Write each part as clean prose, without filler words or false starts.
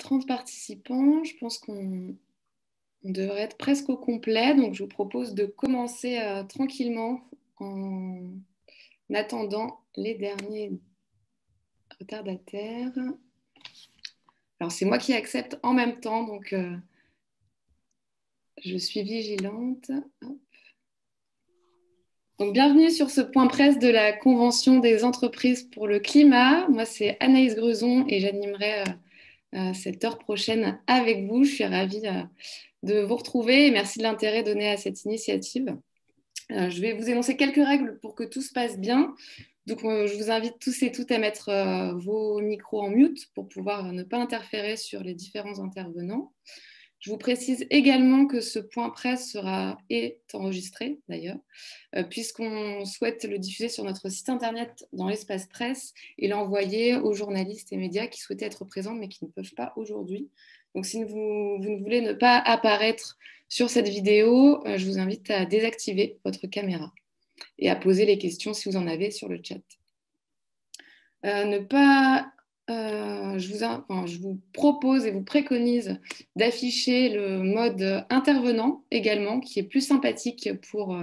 30 participants. Je pense qu'on devrait être presque au complet. Donc, je vous propose de commencer tranquillement en attendant les derniers retardataires. Alors, c'est moi qui accepte en même temps, donc je suis vigilante. Hop. Donc, bienvenue sur ce point presse de la Convention des entreprises pour le climat. Moi, c'est Anaïs Grezon et j'animerai cette heure prochaine avec vous. Je suis ravie de vous retrouver et merci de l'intérêt donné à cette initiative. Je vais vous énoncer quelques règles pour que tout se passe bien. Donc, je vous invite tous et toutes à mettre vos micros en mute pour pouvoir ne pas interférer sur les différents intervenants. Je vous précise également que ce point presse est enregistré d'ailleurs, puisqu'on souhaite le diffuser sur notre site internet dans l'espace presse et l'envoyer aux journalistes et médias qui souhaitaient être présents mais qui ne peuvent pas aujourd'hui. Donc si vous ne voulez ne pas apparaître sur cette vidéo, je vous invite à désactiver votre caméra et à poser les questions si vous en avez sur le chat. Je vous propose et vous préconise d'afficher le mode intervenant également, qui est plus sympathique pour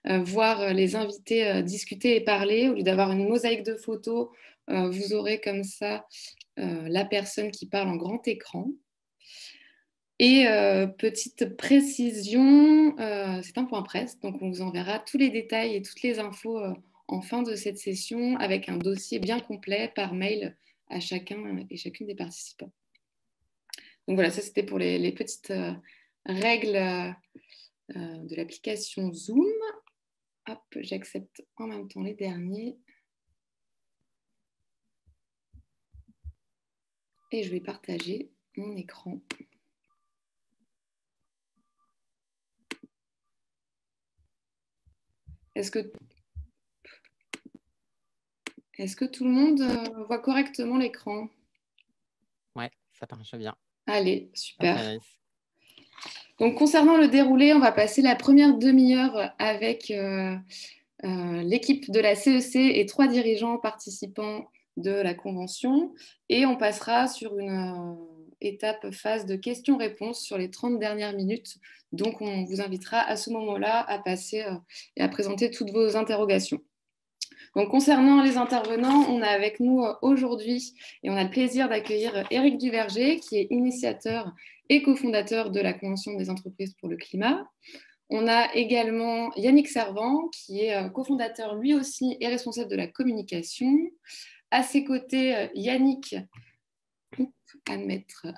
voir les invités discuter et parler. Au lieu d'avoir une mosaïque de photos, vous aurez comme ça la personne qui parle en grand écran. Et petite précision, c'est un point presse, donc on vous enverra tous les détails et toutes les infos en fin de cette session avec un dossier bien complet par mail à chacun et chacune des participants. Donc voilà, ça c'était pour les petites règles de l'application Zoom. Hop, j'accepte en même temps les derniers. Et je vais partager mon écran. Est-ce que tout le monde voit correctement l'écran? Ouais, ça marche bien. Allez, super. Okay. Donc, concernant le déroulé, on va passer la première demi-heure avec l'équipe de la CEC et 3 dirigeants participants de la convention. Et on passera sur une phase de questions-réponses sur les 30 dernières minutes. Donc, on vous invitera à ce moment-là à passer et à présenter toutes vos interrogations. Donc, concernant les intervenants, on a avec nous aujourd'hui et on a le plaisir d'accueillir Éric Duverger, qui est initiateur et cofondateur de la Convention des entreprises pour le climat. On a également Yannick Servant, qui est cofondateur lui aussi et responsable de la communication. À ses côtés,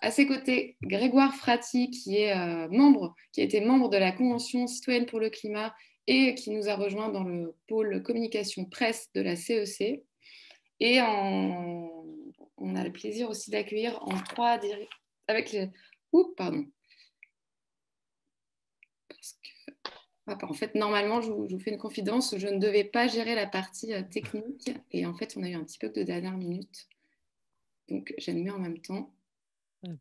À ses côtés, Grégoire Frati, qui a été membre de la Convention citoyenne pour le climat et qui nous a rejoint dans le pôle communication presse de la CEC. Et on a le plaisir aussi d'accueillir en fait, normalement, je vous fais une confidence, je ne devais pas gérer la partie technique et en fait, on a eu un petit peu de dernière minute. Donc, j'admets en même temps.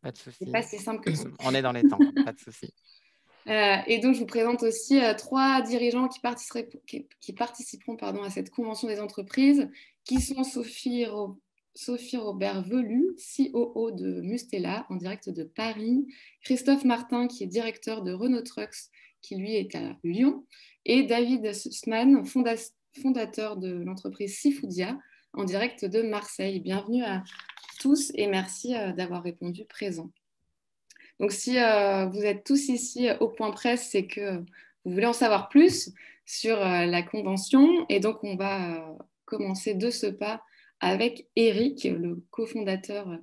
Pas de souci. C'est pas si simple que ça. On est dans les temps, pas de souci. Et donc, je vous présente aussi 3 dirigeants qui participeront à cette convention des entreprises, qui sont Sophie Robert-Velu, COO de Mustela, en direct de Paris, Christophe Martin, qui est directeur de Renault Trucks, qui lui est à Lyon, et David Sussman, fondateur de l'entreprise Sifoodia, en direct de Marseille. Bienvenue à tous et merci d'avoir répondu présent. Donc, si vous êtes tous ici au point presse, c'est que vous voulez en savoir plus sur la convention. Et donc, on va commencer de ce pas avec Éric, le cofondateur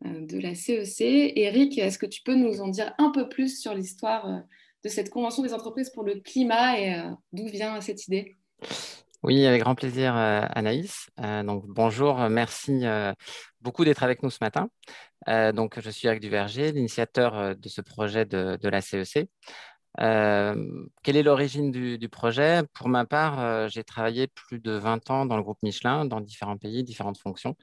de la CEC. Éric, est-ce que tu peux nous en dire un peu plus sur l'histoire de cette convention des entreprises pour le climat et d'où vient cette idée? Oui, avec grand plaisir, Anaïs. Donc, bonjour, merci beaucoup d'être avec nous ce matin. Donc, je suis Éric Duverger, l'initiateur de ce projet de la CEC. Quelle est l'origine du projet? Pour ma part, j'ai travaillé plus de 20 ans dans le groupe Michelin, dans différents pays, différentes fonctions.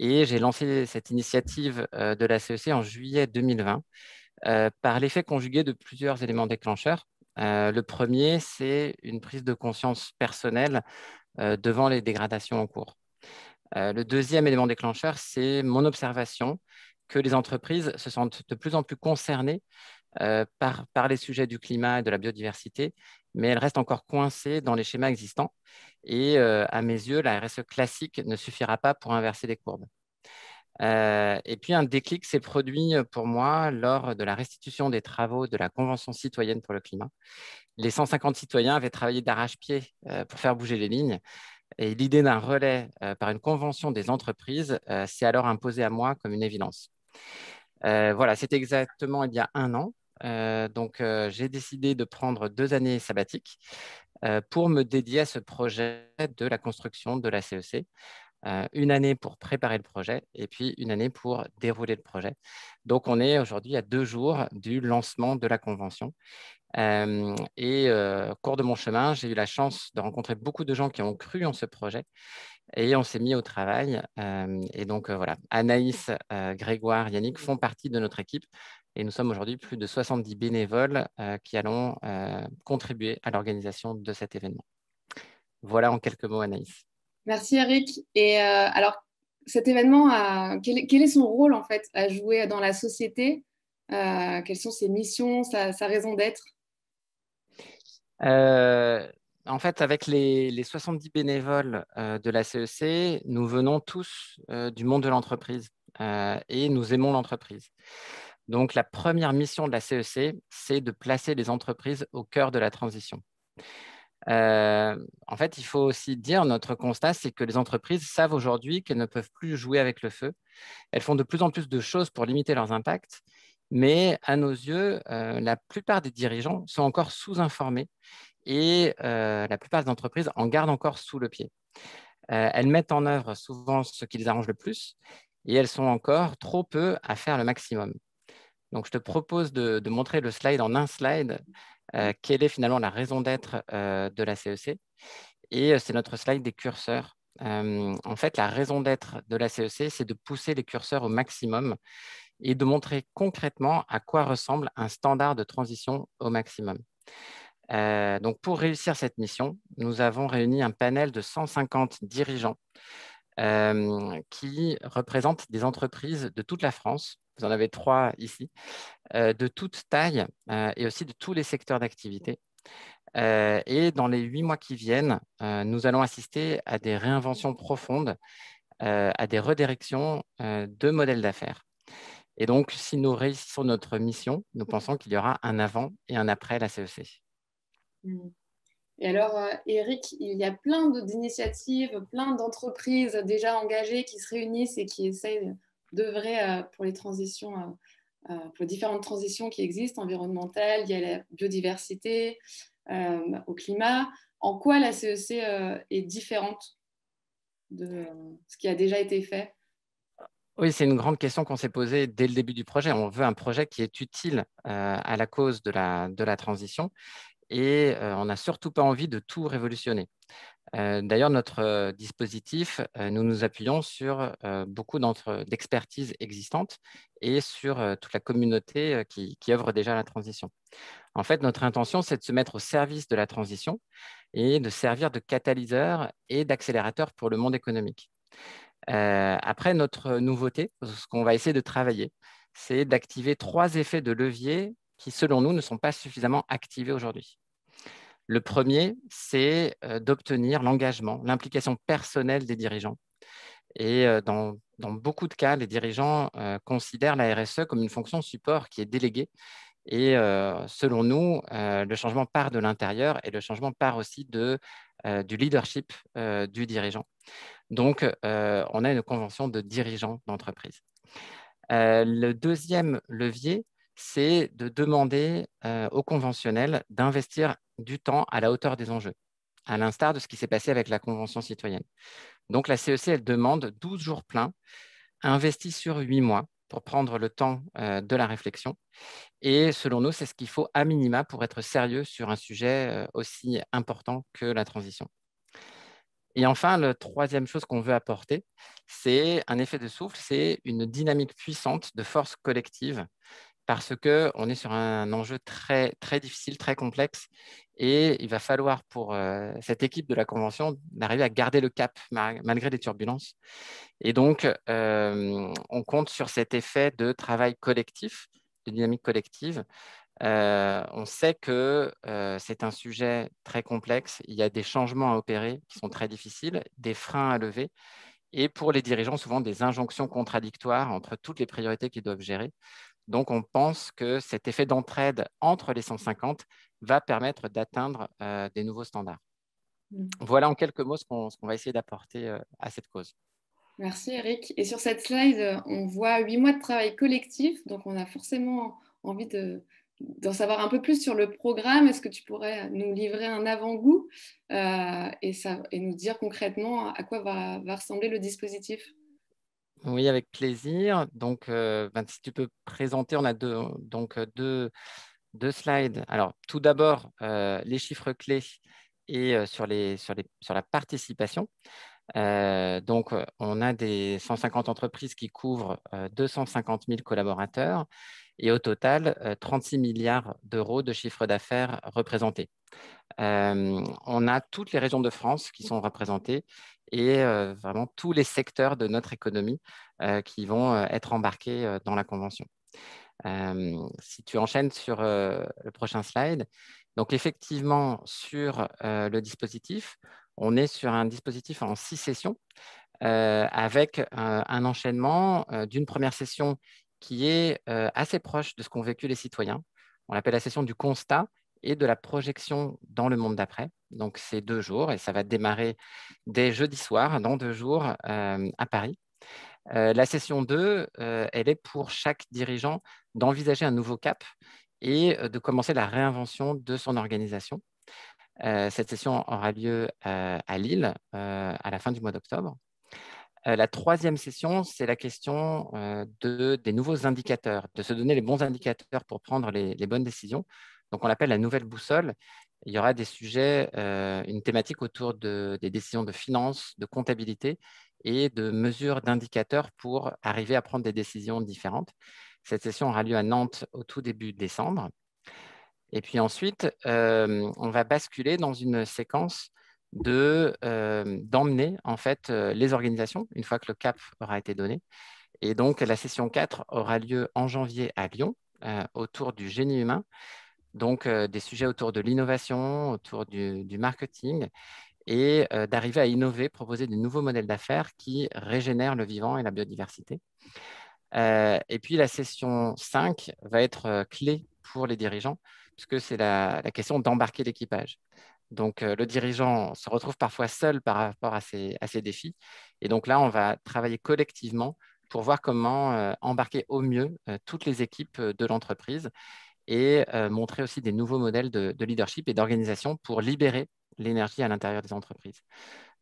Et j'ai lancé cette initiative de la CEC en juillet 2020 par l'effet conjugué de plusieurs éléments déclencheurs. Le premier, c'est une prise de conscience personnelle devant les dégradations en cours. Le deuxième élément déclencheur, c'est mon observation que les entreprises se sentent de plus en plus concernées par les sujets du climat et de la biodiversité, mais elles restent encore coincées dans les schémas existants. Et à mes yeux, la RSE classique ne suffira pas pour inverser les courbes. Et puis, un déclic s'est produit pour moi lors de la restitution des travaux de la Convention citoyenne pour le climat. Les 150 citoyens avaient travaillé d'arrache-pied pour faire bouger les lignes. Et l'idée d'un relais par une convention des entreprises s'est alors imposée à moi comme une évidence. Voilà, c'est exactement il y a un an. Donc, j'ai décidé de prendre 2 années sabbatiques pour me dédier à ce projet de la construction de la CEC. Une année pour préparer le projet et puis une année pour dérouler le projet. Donc, on est aujourd'hui à 2 jours du lancement de la convention. Au cours de mon chemin, j'ai eu la chance de rencontrer beaucoup de gens qui ont cru en ce projet et on s'est mis au travail. Et donc, voilà, Anaïs, Grégoire, Yannick font partie de notre équipe et nous sommes aujourd'hui plus de 70 bénévoles qui allons contribuer à l'organisation de cet événement. Voilà en quelques mots, Anaïs. Merci Eric. Et alors, cet événement, quel est son rôle en fait à jouer dans la société? Quelles sont ses missions, sa raison d'être? En fait, avec les 70 bénévoles de la CEC, nous venons tous du monde de l'entreprise et nous aimons l'entreprise. Donc, la première mission de la CEC, c'est de placer les entreprises au cœur de la transition. En fait, il faut aussi dire, notre constat, c'est que les entreprises savent aujourd'hui qu'elles ne peuvent plus jouer avec le feu. Elles font de plus en plus de choses pour limiter leurs impacts, mais à nos yeux, la plupart des dirigeants sont encore sous-informés et la plupart des entreprises en gardent encore sous le pied. Elles mettent en œuvre souvent ce qui les arrange le plus et elles sont encore trop peu à faire le maximum. Donc, je te propose de montrer le slide en un slide, quelle est finalement la raison d'être de la CEC. Et c'est notre slide des curseurs. En fait, la raison d'être de la CEC, c'est de pousser les curseurs au maximum et de montrer concrètement à quoi ressemble un standard de transition au maximum. Donc, pour réussir cette mission, nous avons réuni un panel de 150 dirigeants qui représentent des entreprises de toute la France. Vous en avez 3 ici, de toute taille et aussi de tous les secteurs d'activité. Et dans les 8 mois qui viennent, nous allons assister à des réinventions profondes, à des redirections de modèles d'affaires. Et donc, si nous réussissons notre mission, nous pensons qu'il y aura un avant et un après la CEC. Et alors, Eric, il y a plein d'initiatives, plein d'entreprises déjà engagées qui se réunissent et qui essayent d'œuvrer pour les transitions, pour les différentes transitions qui existent, environnementales, liées à la biodiversité, au climat. En quoi la CEC est différente de ce qui a déjà été fait? Oui, c'est une grande question qu'on s'est posée dès le début du projet. On veut un projet qui est utile à la cause de la transition et on n'a surtout pas envie de tout révolutionner. D'ailleurs, notre dispositif, nous nous appuyons sur beaucoup d'expertises existantes et sur toute la communauté qui œuvre déjà à la transition. En fait, notre intention, c'est de se mettre au service de la transition et de servir de catalyseur et d'accélérateur pour le monde économique. Après, notre nouveauté, ce qu'on va essayer de travailler, c'est d'activer 3 effets de levier qui, selon nous, ne sont pas suffisamment activés aujourd'hui. Le premier, c'est d'obtenir l'engagement, l'implication personnelle des dirigeants. Et dans beaucoup de cas, les dirigeants considèrent la RSE comme une fonction support qui est déléguée. Et selon nous, le changement part de l'intérieur et le changement part aussi du leadership du dirigeant. Donc, on a une convention de dirigeants d'entreprise. Le deuxième levier, c'est de demander aux conventionnels d'investir du temps à la hauteur des enjeux, à l'instar de ce qui s'est passé avec la Convention citoyenne. Donc, la CEC, elle demande 12 jours pleins, investis sur 8 mois pour prendre le temps de la réflexion. Et selon nous, c'est ce qu'il faut à minima pour être sérieux sur un sujet aussi important que la transition. Et enfin, la troisième chose qu'on veut apporter, c'est un effet de souffle, c'est une dynamique puissante de force collective parce qu'on est sur un enjeu très, très difficile, très complexe Et il va falloir pour cette équipe de la convention d'arriver à garder le cap malgré les turbulences. Et donc, on compte sur cet effet de travail collectif, de dynamique collective. On sait que c'est un sujet très complexe. Il y a des changements à opérer qui sont très difficiles, des freins à lever. Et pour les dirigeants, souvent des injonctions contradictoires entre toutes les priorités qu'ils doivent gérer. Donc, on pense que cet effet d'entraide entre les 150 va permettre d'atteindre des nouveaux standards. Voilà en quelques mots ce qu'on va essayer d'apporter à cette cause. Merci Eric. Et sur cette slide, on voit 8 mois de travail collectif, donc on a forcément envie d'en savoir un peu plus sur le programme. Est-ce que tu pourrais nous livrer un avant-goût et nous dire concrètement à quoi va ressembler le dispositif? Oui, avec plaisir. Donc, si tu peux présenter, on a deux slides. Alors, tout d'abord, les chiffres clés et sur la participation. Donc, on a des 150 entreprises qui couvrent 250 000 collaborateurs et au total, 36 milliards d'euros de chiffre d'affaires représentés. On a toutes les régions de France qui sont représentées et vraiment tous les secteurs de notre économie qui vont être embarqués dans la convention. Si tu enchaînes sur le prochain slide, donc effectivement, sur le dispositif, on est sur un dispositif en 6 sessions avec un enchaînement d'une première session qui est assez proche de ce qu'ont vécu les citoyens. On l'appelle la session du constat et de la projection dans le monde d'après. Donc, c'est 2 jours et ça va démarrer dès jeudi soir, dans 2 jours, à Paris. La session 2, elle est pour chaque dirigeant d'envisager un nouveau cap et de commencer la réinvention de son organisation. Cette session aura lieu à Lille à la fin du mois d'octobre. La troisième session, c'est la question des nouveaux indicateurs, de se donner les bons indicateurs pour prendre les bonnes décisions. Donc, on l'appelle la nouvelle boussole. Il y aura des sujets, une thématique autour des décisions de finances, de comptabilité et de mesures d'indicateurs pour arriver à prendre des décisions différentes. Cette session aura lieu à Nantes au tout début décembre. Et puis ensuite, on va basculer dans une séquence d'emmener en fait les organisations une fois que le cap aura été donné. Et donc, la session 4 aura lieu en janvier à Lyon autour du génie humain, donc des sujets autour de l'innovation, autour du marketing et d'arriver à innover, proposer des nouveaux modèles d'affaires qui régénèrent le vivant et la biodiversité. Et puis, la session 5 va être clé pour les dirigeants, puisque c'est la question d'embarquer l'équipage. Donc, le dirigeant se retrouve parfois seul par rapport à ces défis. Et donc là, on va travailler collectivement pour voir comment embarquer au mieux toutes les équipes de l'entreprise et montrer aussi des nouveaux modèles de leadership et d'organisation pour libérer l'énergie à l'intérieur des entreprises.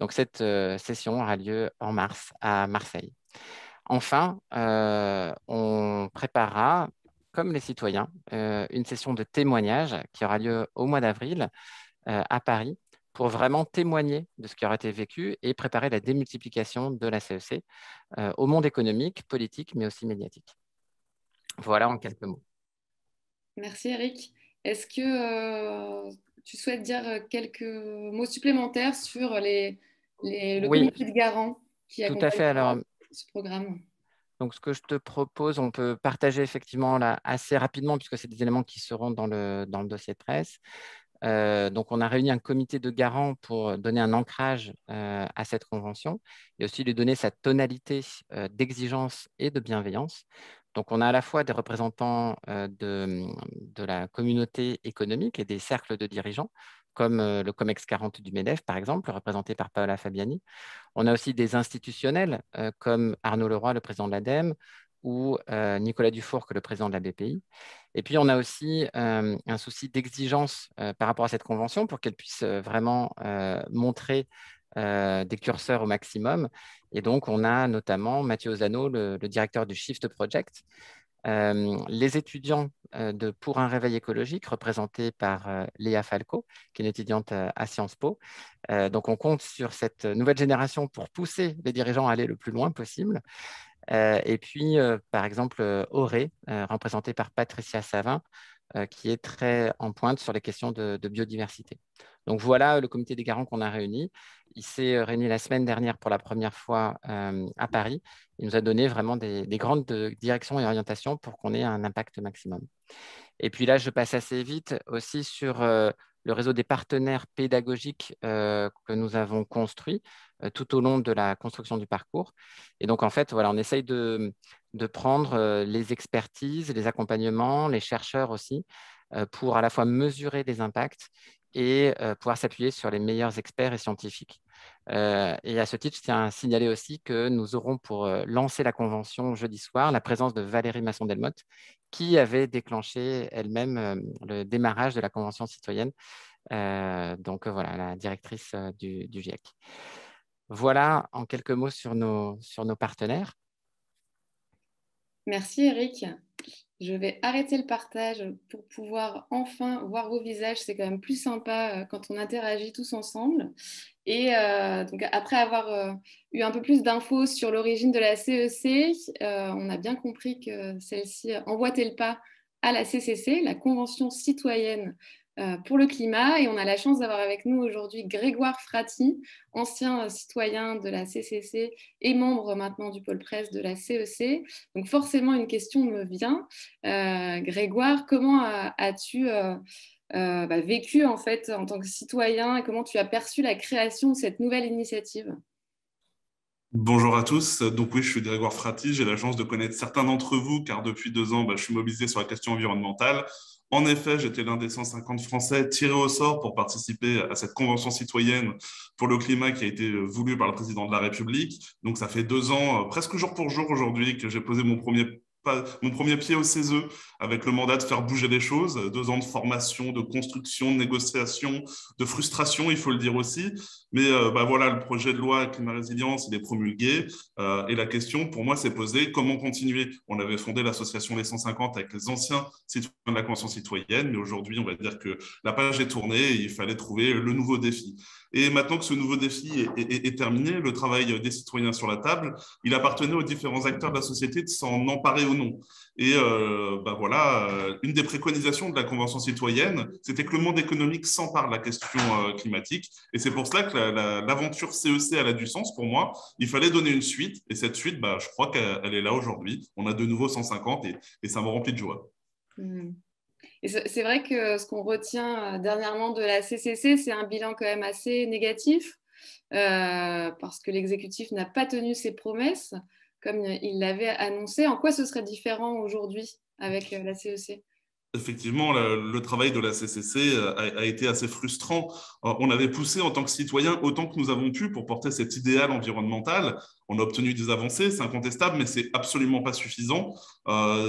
Donc, cette session aura lieu en mars à Marseille. Enfin, on préparera, comme les citoyens, une session de témoignage qui aura lieu au mois d'avril à Paris pour vraiment témoigner de ce qui aura été vécu et préparer la démultiplication de la CEC au monde économique, politique, mais aussi médiatique. Voilà en quelques mots. Merci Eric. Est-ce que tu souhaites dire quelques mots supplémentaires sur le Oui, comité de garant qui tout à fait. accompagnera Alors, ce programme? donc, ce que je te propose, on peut partager effectivement là assez rapidement, puisque c'est des éléments qui seront dans le dossier de presse. Donc, on a réuni un comité de garants pour donner un ancrage à cette convention et aussi lui donner sa tonalité d'exigence et de bienveillance. Donc, on a à la fois des représentants de la communauté économique et des cercles de dirigeants, comme le COMEX 40 du MEDEF, par exemple, représenté par Paola Fabiani. On a aussi des institutionnels comme Arnaud Leroy, le président de l'ADEME, ou Nicolas Dufour, le président de la BPI. Et puis, on a aussi un souci d'exigence par rapport à cette convention pour qu'elle puisse vraiment montrer des curseurs au maximum. Et donc, on a notamment Mathieu Ozano, le directeur du Shift Project, les étudiants Pour un réveil écologique, représentés par Léa Falco, qui est une étudiante à Sciences Po. Donc, on compte sur cette nouvelle génération pour pousser les dirigeants à aller le plus loin possible. Et puis, par exemple, Auré, représentée par Patricia Savin, qui est très en pointe sur les questions de biodiversité. Donc voilà le comité des garants qu'on a réuni. Il s'est réuni la semaine dernière pour la première fois à Paris. Il nous a donné vraiment des grandes directions et orientations pour qu'on ait un impact maximum. Et puis là, je passe assez vite aussi sur le réseau des partenaires pédagogiques que nous avons construit tout au long de la construction du parcours. Et donc, en fait, voilà, on essaye de prendre les expertises, les accompagnements, les chercheurs aussi, pour à la fois mesurer les impacts et pouvoir s'appuyer sur les meilleurs experts et scientifiques. Et à ce titre, je tiens à signaler aussi que nous aurons pour lancer la convention jeudi soir la présence de Valérie Masson-Delmotte, qui avait déclenché elle-même le démarrage de la convention citoyenne. Donc voilà, la directrice du GIEC. Voilà en quelques mots sur nos partenaires. Merci Eric. Je vais arrêter le partage pour pouvoir enfin voir vos visages. C'est quand même plus sympa quand on interagit tous ensemble. Et donc après avoir eu un peu plus d'infos sur l'origine de la CEC, on a bien compris que celle-ci emboîtait le pas à la CCC, la Convention citoyenne pour le climat. Et on a la chance d'avoir avec nous aujourd'hui Grégoire Frati, ancien citoyen de la CCC et membre maintenant du pôle presse de la CEC. Donc forcément, une question me vient. Grégoire, comment as-tu vécu en fait en tant que citoyen et comment tu as perçu la création de cette nouvelle initiative? Bonjour à tous. Donc oui, je suis Grégoire Frati. J'ai la chance de connaître certains d'entre vous car depuis 2 ans, je suis mobilisé sur la question environnementale. En effet, j'étais l'un des 150 Français tirés au sort pour participer à cette convention citoyenne pour le climat qui a été voulue par le président de la République. Donc ça fait 2 ans, presque jour pour jour aujourd'hui, que j'ai posé mon premier pied au CESE avec le mandat de faire bouger les choses. 2 ans de formation, de construction, de négociation, de frustration, il faut le dire aussi. Mais voilà, le projet de loi climat résilience, il est promulgué. Et la question, pour moi, s'est posée, comment continuer? On avait fondé l'association Les 150 avec les anciens citoyens de la Convention citoyenne, mais aujourd'hui, on va dire que la page est tournée et il fallait trouver le nouveau défi. Et maintenant que ce nouveau défi est terminé, le travail des citoyens sur la table, il appartenait aux différents acteurs de la société de s'en emparer ou non. Et une des préconisations de la Convention citoyenne, c'était que le monde économique s'empare de la question climatique. Et c'est pour cela que l'aventure CEC, elle a du sens pour moi. Il fallait donner une suite. Et cette suite, je crois qu'elle est là aujourd'hui. On a de nouveau 150 et ça me remplit de joie. Et c'est vrai que ce qu'on retient dernièrement de la CCC, c'est un bilan quand même assez négatif parce que l'exécutif n'a pas tenu ses promesses comme il l'avait annoncé. En quoi ce serait différent aujourd'hui avec la CEC? Effectivement, le travail de la CCC a été assez frustrant. On avait poussé en tant que citoyen autant que nous avons pu pour porter cet idéal environnemental. On a obtenu des avancées, c'est incontestable, mais c'est absolument pas suffisant.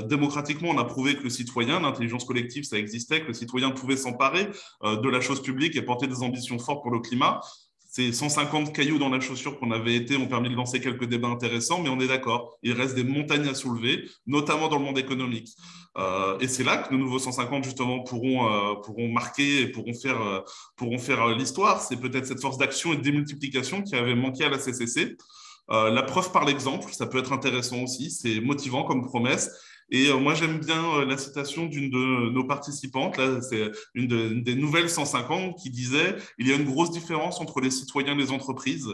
Démocratiquement, on a prouvé que le citoyen, l'intelligence collective, ça existait, que le citoyen pouvait s'emparer de la chose publique et porter des ambitions fortes pour le climat. Ces 150 cailloux dans la chaussure qu'on avait été ont permis de lancer quelques débats intéressants, mais on est d'accord, il reste des montagnes à soulever, notamment dans le monde économique. Et c'est là que nos nouveaux 150, justement, pourront marquer et pourront faire l'histoire. C'est peut-être cette force d'action et de démultiplication qui avait manqué à la CCC. La preuve par l'exemple, ça peut être intéressant aussi, c'est motivant comme promesse. Et moi, j'aime bien la citation d'une de nos participantes, là, c'est une des nouvelles 150 qui disait « Il y a une grosse différence entre les citoyens et les entreprises.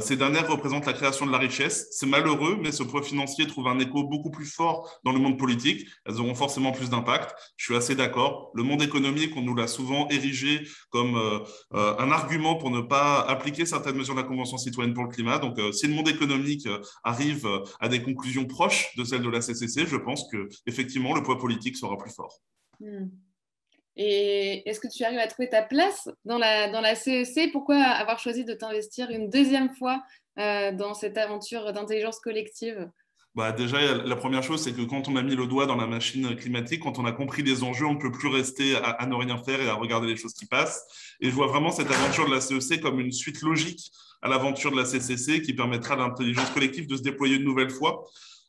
Ces dernières représentent la création de la richesse. C'est malheureux, mais ce poids financier trouve un écho beaucoup plus fort dans le monde politique. Elles auront forcément plus d'impact. » Je suis assez d'accord. Le monde économique, on nous l'a souvent érigé comme un argument pour ne pas appliquer certaines mesures de la Convention citoyenne pour le climat. Donc, si le monde économique arrive à des conclusions proches de celles de la CCC, je pense que effectivement le poids politique sera plus fort. Et est-ce que tu arrives à trouver ta place dans la CEC? Pourquoi avoir choisi de t'investir une deuxième fois dans cette aventure d'intelligence collective? Déjà, la première chose, c'est que quand on a mis le doigt dans la machine climatique, quand on a compris les enjeux, on ne peut plus rester à ne rien faire et à regarder les choses qui passent. Et je vois vraiment cette aventure de la CEC comme une suite logique à l'aventure de la CCC qui permettra à l'intelligence collective de se déployer une nouvelle fois.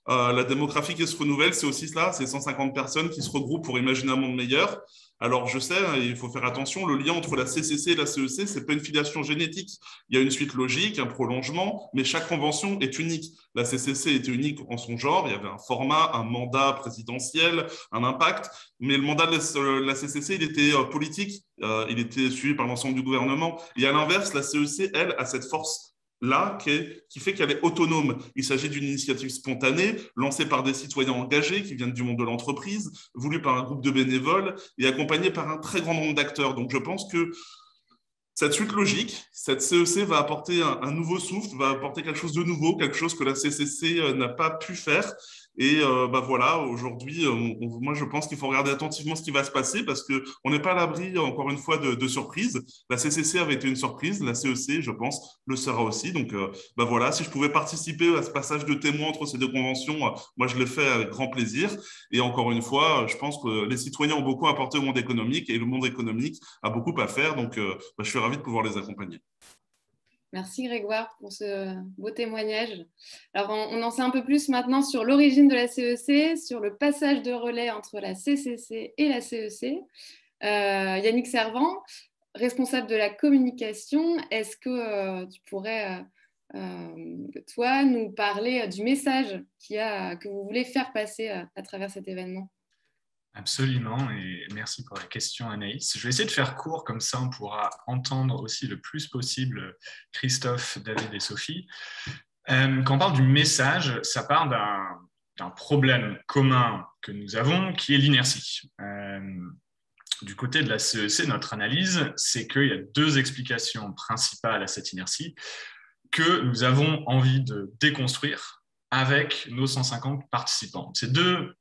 La démographie qui se renouvelle, c'est aussi cela, c'est 150 personnes qui se regroupent pour imaginer un monde meilleur. Alors, je sais, hein, il faut faire attention, le lien entre la CCC et la CEC, ce n'est pas une filiation génétique. Il y a une suite logique, un prolongement, mais chaque convention est unique. La CCC était unique en son genre, il y avait un format, un mandat présidentiel, un impact, mais le mandat de la CCC, il était politique, il était suivi par l'ensemble du gouvernement. Et à l'inverse, la CEC, elle, a cette force là qui fait qu'elle est autonome. Il s'agit d'une initiative spontanée, lancée par des citoyens engagés qui viennent du monde de l'entreprise, voulue par un groupe de bénévoles et accompagnée par un très grand nombre d'acteurs. Donc je pense que cette suite logique, cette CEC va apporter un nouveau souffle, va apporter quelque chose de nouveau, quelque chose que la CCC n'a pas pu faire. Et voilà, aujourd'hui, moi, je pense qu'il faut regarder attentivement ce qui va se passer parce qu'on n'est pas à l'abri, encore une fois, de surprises. La CCC avait été une surprise, la CEC, je pense, le sera aussi. Donc, voilà, si je pouvais participer à ce passage de témoin entre ces deux conventions, moi, je le fais avec grand plaisir. Et encore une fois, je pense que les citoyens ont beaucoup apporté au monde économique et le monde économique a beaucoup à faire. Donc, je suis ravi de pouvoir les accompagner. Merci Grégoire pour ce beau témoignage. Alors, on en sait un peu plus maintenant sur l'origine de la CEC, sur le passage de relais entre la CCC et la CEC. Yannick Servant, responsable de la communication, est-ce que tu pourrais, toi, nous parler du message que vous voulez faire passer à travers cet événement? Absolument, et merci pour la question Anaïs. Je vais essayer de faire court, comme ça on pourra entendre aussi le plus possible Christophe, David et Sophie. Quand on parle du message, ça part d'un problème commun que nous avons, qui est l'inertie. Du côté de la CEC, notre analyse, c'est qu'il y a deux explications principales à cette inertie que nous avons envie de déconstruire avec nos 150 participants. Ces deux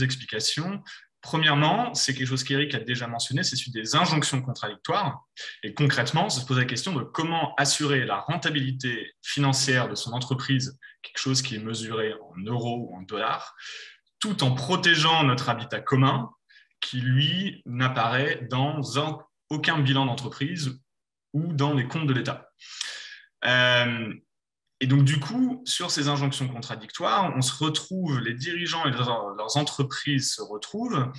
explications, premièrement, c'est quelque chose qu'Éric a déjà mentionné, c'est celui des injonctions contradictoires. Et concrètement, ça se pose la question de comment assurer la rentabilité financière de son entreprise, quelque chose qui est mesuré en euros ou en dollars, tout en protégeant notre habitat commun, qui, lui, n'apparaît dans aucun bilan d'entreprise ou dans les comptes de l'État. Et donc, du coup, sur ces injonctions contradictoires, on se retrouve, les dirigeants et leurs entreprises se retrouvent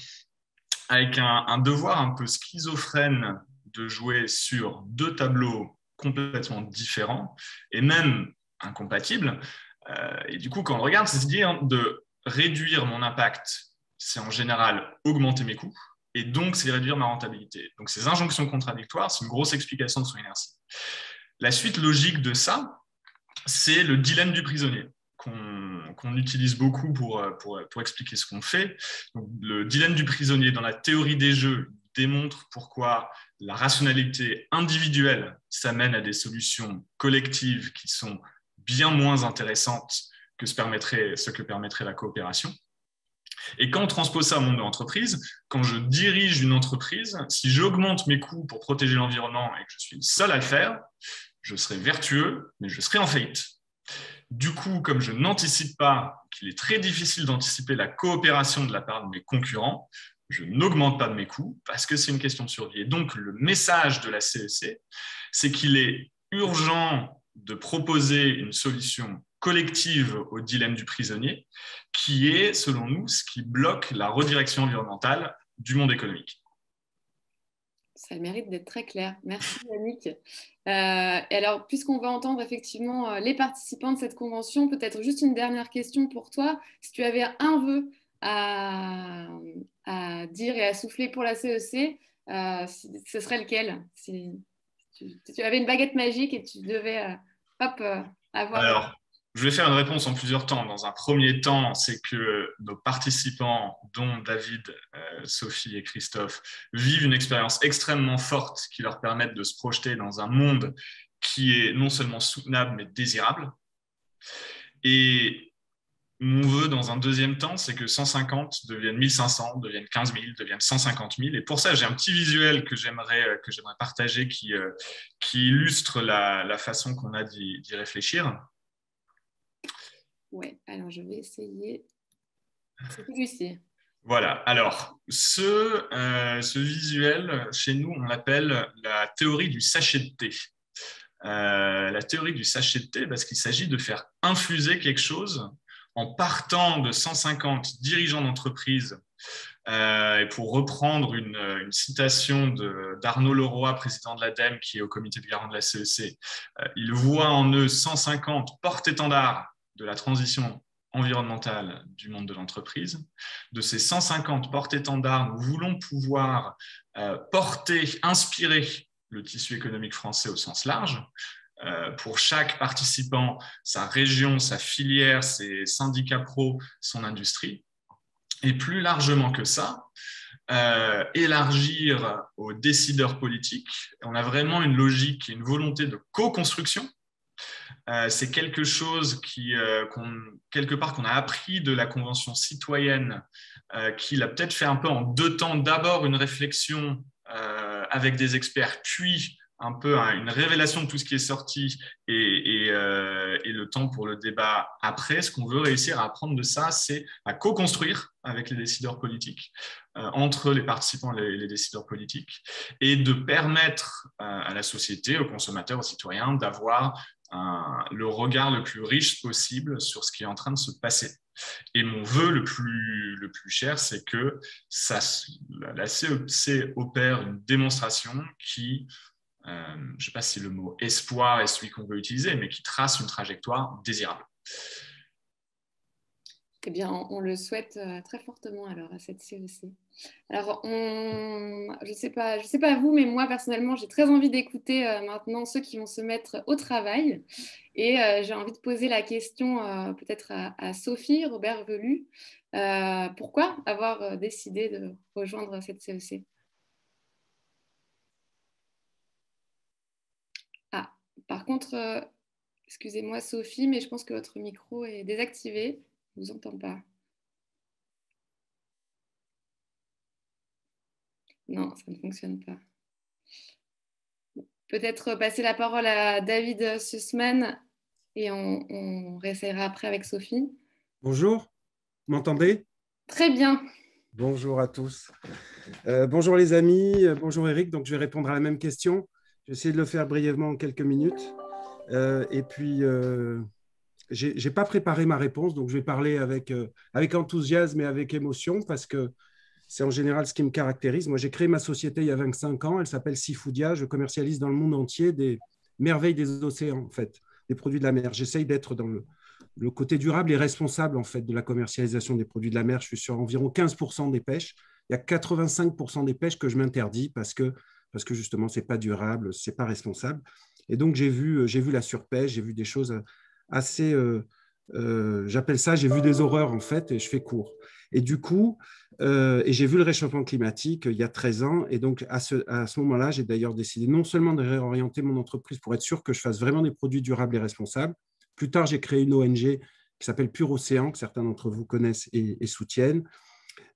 avec un devoir un peu schizophrène de jouer sur deux tableaux complètement différents et même incompatibles. Et du coup, quand on regarde, c'est se dire de réduire mon impact, c'est en général augmenter mes coûts, et donc c'est réduire ma rentabilité. Donc ces injonctions contradictoires, c'est une grosse explication de son inertie. La suite logique de ça, c'est le dilemme du prisonnier, qu'on utilise beaucoup pour expliquer ce qu'on fait. Donc, le dilemme du prisonnier, dans la théorie des jeux, démontre pourquoi la rationalité individuelle s'amène à des solutions collectives qui sont bien moins intéressantes que ce que permettrait la coopération. Et quand on transpose ça au monde de l'entreprise, quand je dirige une entreprise, si j'augmente mes coûts pour protéger l'environnement et que je suis le seul à le faire, je serai vertueux, mais je serai en faillite. Du coup, comme je n'anticipe pas, qu'il est très difficile d'anticiper la coopération de la part de mes concurrents, je n'augmente pas de mes coûts parce que c'est une question de survie. Et donc, le message de la CEC, c'est qu'il est urgent de proposer une solution collective au dilemme du prisonnier, qui est, selon nous, ce qui bloque la redirection environnementale du monde économique. Ça mérite d'être très clair. Merci Yannick. Et alors, puisqu'on va entendre effectivement les participants de cette convention, peut-être juste une dernière question pour toi. Si tu avais un vœu à dire et à souffler pour la CEC, ce serait lequel? Si tu avais une baguette magique et tu devais avoir... Alors, je vais faire une réponse en plusieurs temps. Dans un premier temps, c'est que nos participants, dont David, Sophie et Christophe, vivent une expérience extrêmement forte qui leur permette de se projeter dans un monde qui est non seulement soutenable, mais désirable. Et mon vœu, dans un deuxième temps, c'est que 150 deviennent 1500, deviennent 15 000, deviennent 150 000. Et pour ça, j'ai un petit visuel que j'aimerais partager qui illustre la façon qu'on a d'y réfléchir. Oui, alors je vais essayer. C'est celui-ci. Voilà, alors ce visuel, chez nous, on l'appelle la théorie du sachet de thé. La théorie du sachet de thé, parce qu'il s'agit de faire infuser quelque chose en partant de 150 dirigeants d'entreprise. Et pour reprendre une citation d'Arnaud Leroy, président de l'ADEME, qui est au comité de garant de la CEC, il voit en eux 150 porte-étendards de la transition environnementale du monde de l'entreprise. De ces 150 porte-étendards, nous voulons pouvoir porter, inspirer le tissu économique français au sens large. Pour chaque participant, sa région, sa filière, ses syndicats pro, son industrie. Et plus largement que ça, élargir aux décideurs politiques. On a vraiment une logique et une volonté de co-construction. C'est quelque chose quelque part qu'on a appris de la Convention citoyenne, qu'il a peut-être fait un peu en 2 temps. D'abord une réflexion avec des experts, puis un peu une révélation de tout ce qui est sorti et le temps pour le débat après. Ce qu'on veut réussir à apprendre de ça, c'est à co-construire avec les décideurs politiques, entre les participants et les décideurs politiques, et de permettre à la société, aux consommateurs, aux citoyens, d'avoir le regard le plus riche possible sur ce qui est en train de se passer. Et mon vœu le plus cher, c'est que la CEC opère une démonstration qui, je ne sais pas si le mot espoir est celui qu'on veut utiliser, mais qui trace une trajectoire désirable. Eh bien, on le souhaite très fortement alors à cette CEC. Alors, je ne sais pas vous, mais moi personnellement, j'ai très envie d'écouter maintenant ceux qui vont se mettre au travail. Et j'ai envie de poser la question peut-être à Sophie Robert-Velu. Pourquoi avoir décidé de rejoindre cette CEC ? Ah, par contre, excusez-moi Sophie, mais je pense que votre micro est désactivé. Je ne vous entends pas. Non, ça ne fonctionne pas. Peut-être passer la parole à David Sussman et on réessayera après avec Sophie. Bonjour, vous m'entendez ? Très bien. Bonjour à tous. Bonjour les amis, bonjour Eric. Donc je vais répondre à la même question. Je vais essayer de le faire brièvement en quelques minutes. Et puis, je n'ai pas préparé ma réponse, donc je vais parler avec enthousiasme et avec émotion parce que c'est en général ce qui me caractérise. Moi, j'ai créé ma société il y a 25 ans. Elle s'appelle Seafoodia. Je commercialise dans le monde entier des merveilles des océans, en fait, des produits de la mer. J'essaye d'être dans le côté durable et responsable, en fait, de la commercialisation des produits de la mer. Je suis sur environ 15% des pêches. Il y a 85% des pêches que je m'interdis parce que justement, ce n'est pas durable, ce n'est pas responsable. Et donc, j'ai vu la surpêche, j'ai vu des choses assez... j'appelle ça, j'ai vu des horreurs, en fait, et je fais court. Et du coup, et j'ai vu le réchauffement climatique il y a 13 ans. Et donc, à ce moment-là, j'ai d'ailleurs décidé non seulement de réorienter mon entreprise pour être sûr que je fasse vraiment des produits durables et responsables. Plus tard, j'ai créé une ONG qui s'appelle Pur Océan, que certains d'entre vous connaissent et soutiennent.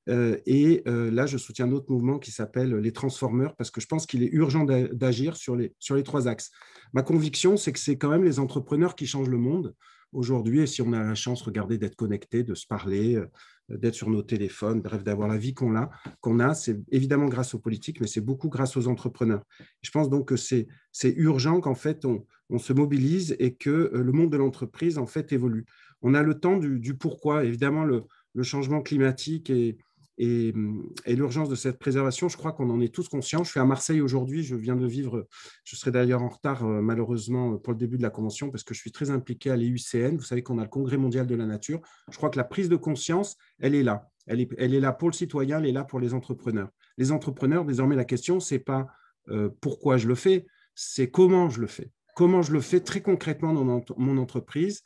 Là, je soutiens un autre mouvement qui s'appelle les Transformers parce que je pense qu'il est urgent d'agir sur les 3 axes. Ma conviction, c'est que c'est quand même les entrepreneurs qui changent le monde aujourd'hui. Et si on a la chance, regardez, d'être connecté, de se parler, d'être sur nos téléphones, bref, d'avoir la vie qu'on a, c'est évidemment grâce aux politiques, mais c'est beaucoup grâce aux entrepreneurs. Je pense donc que c'est urgent qu'en fait, on se mobilise et que le monde de l'entreprise, en fait, évolue. On a le temps du pourquoi. Évidemment, le changement climatique et l'urgence de cette préservation, je crois qu'on en est tous conscients. Je suis à Marseille aujourd'hui, je viens de vivre, je serai d'ailleurs en retard malheureusement pour le début de la convention parce que je suis très impliqué à l'IUCN. Vous savez qu'on a le Congrès mondial de la nature. Je crois que la prise de conscience, elle est là. Elle est là pour le citoyen, elle est là pour les entrepreneurs. Les entrepreneurs, désormais, la question, ce n'est pas pourquoi je le fais, c'est comment je le fais. Comment je le fais très concrètement dans mon entreprise,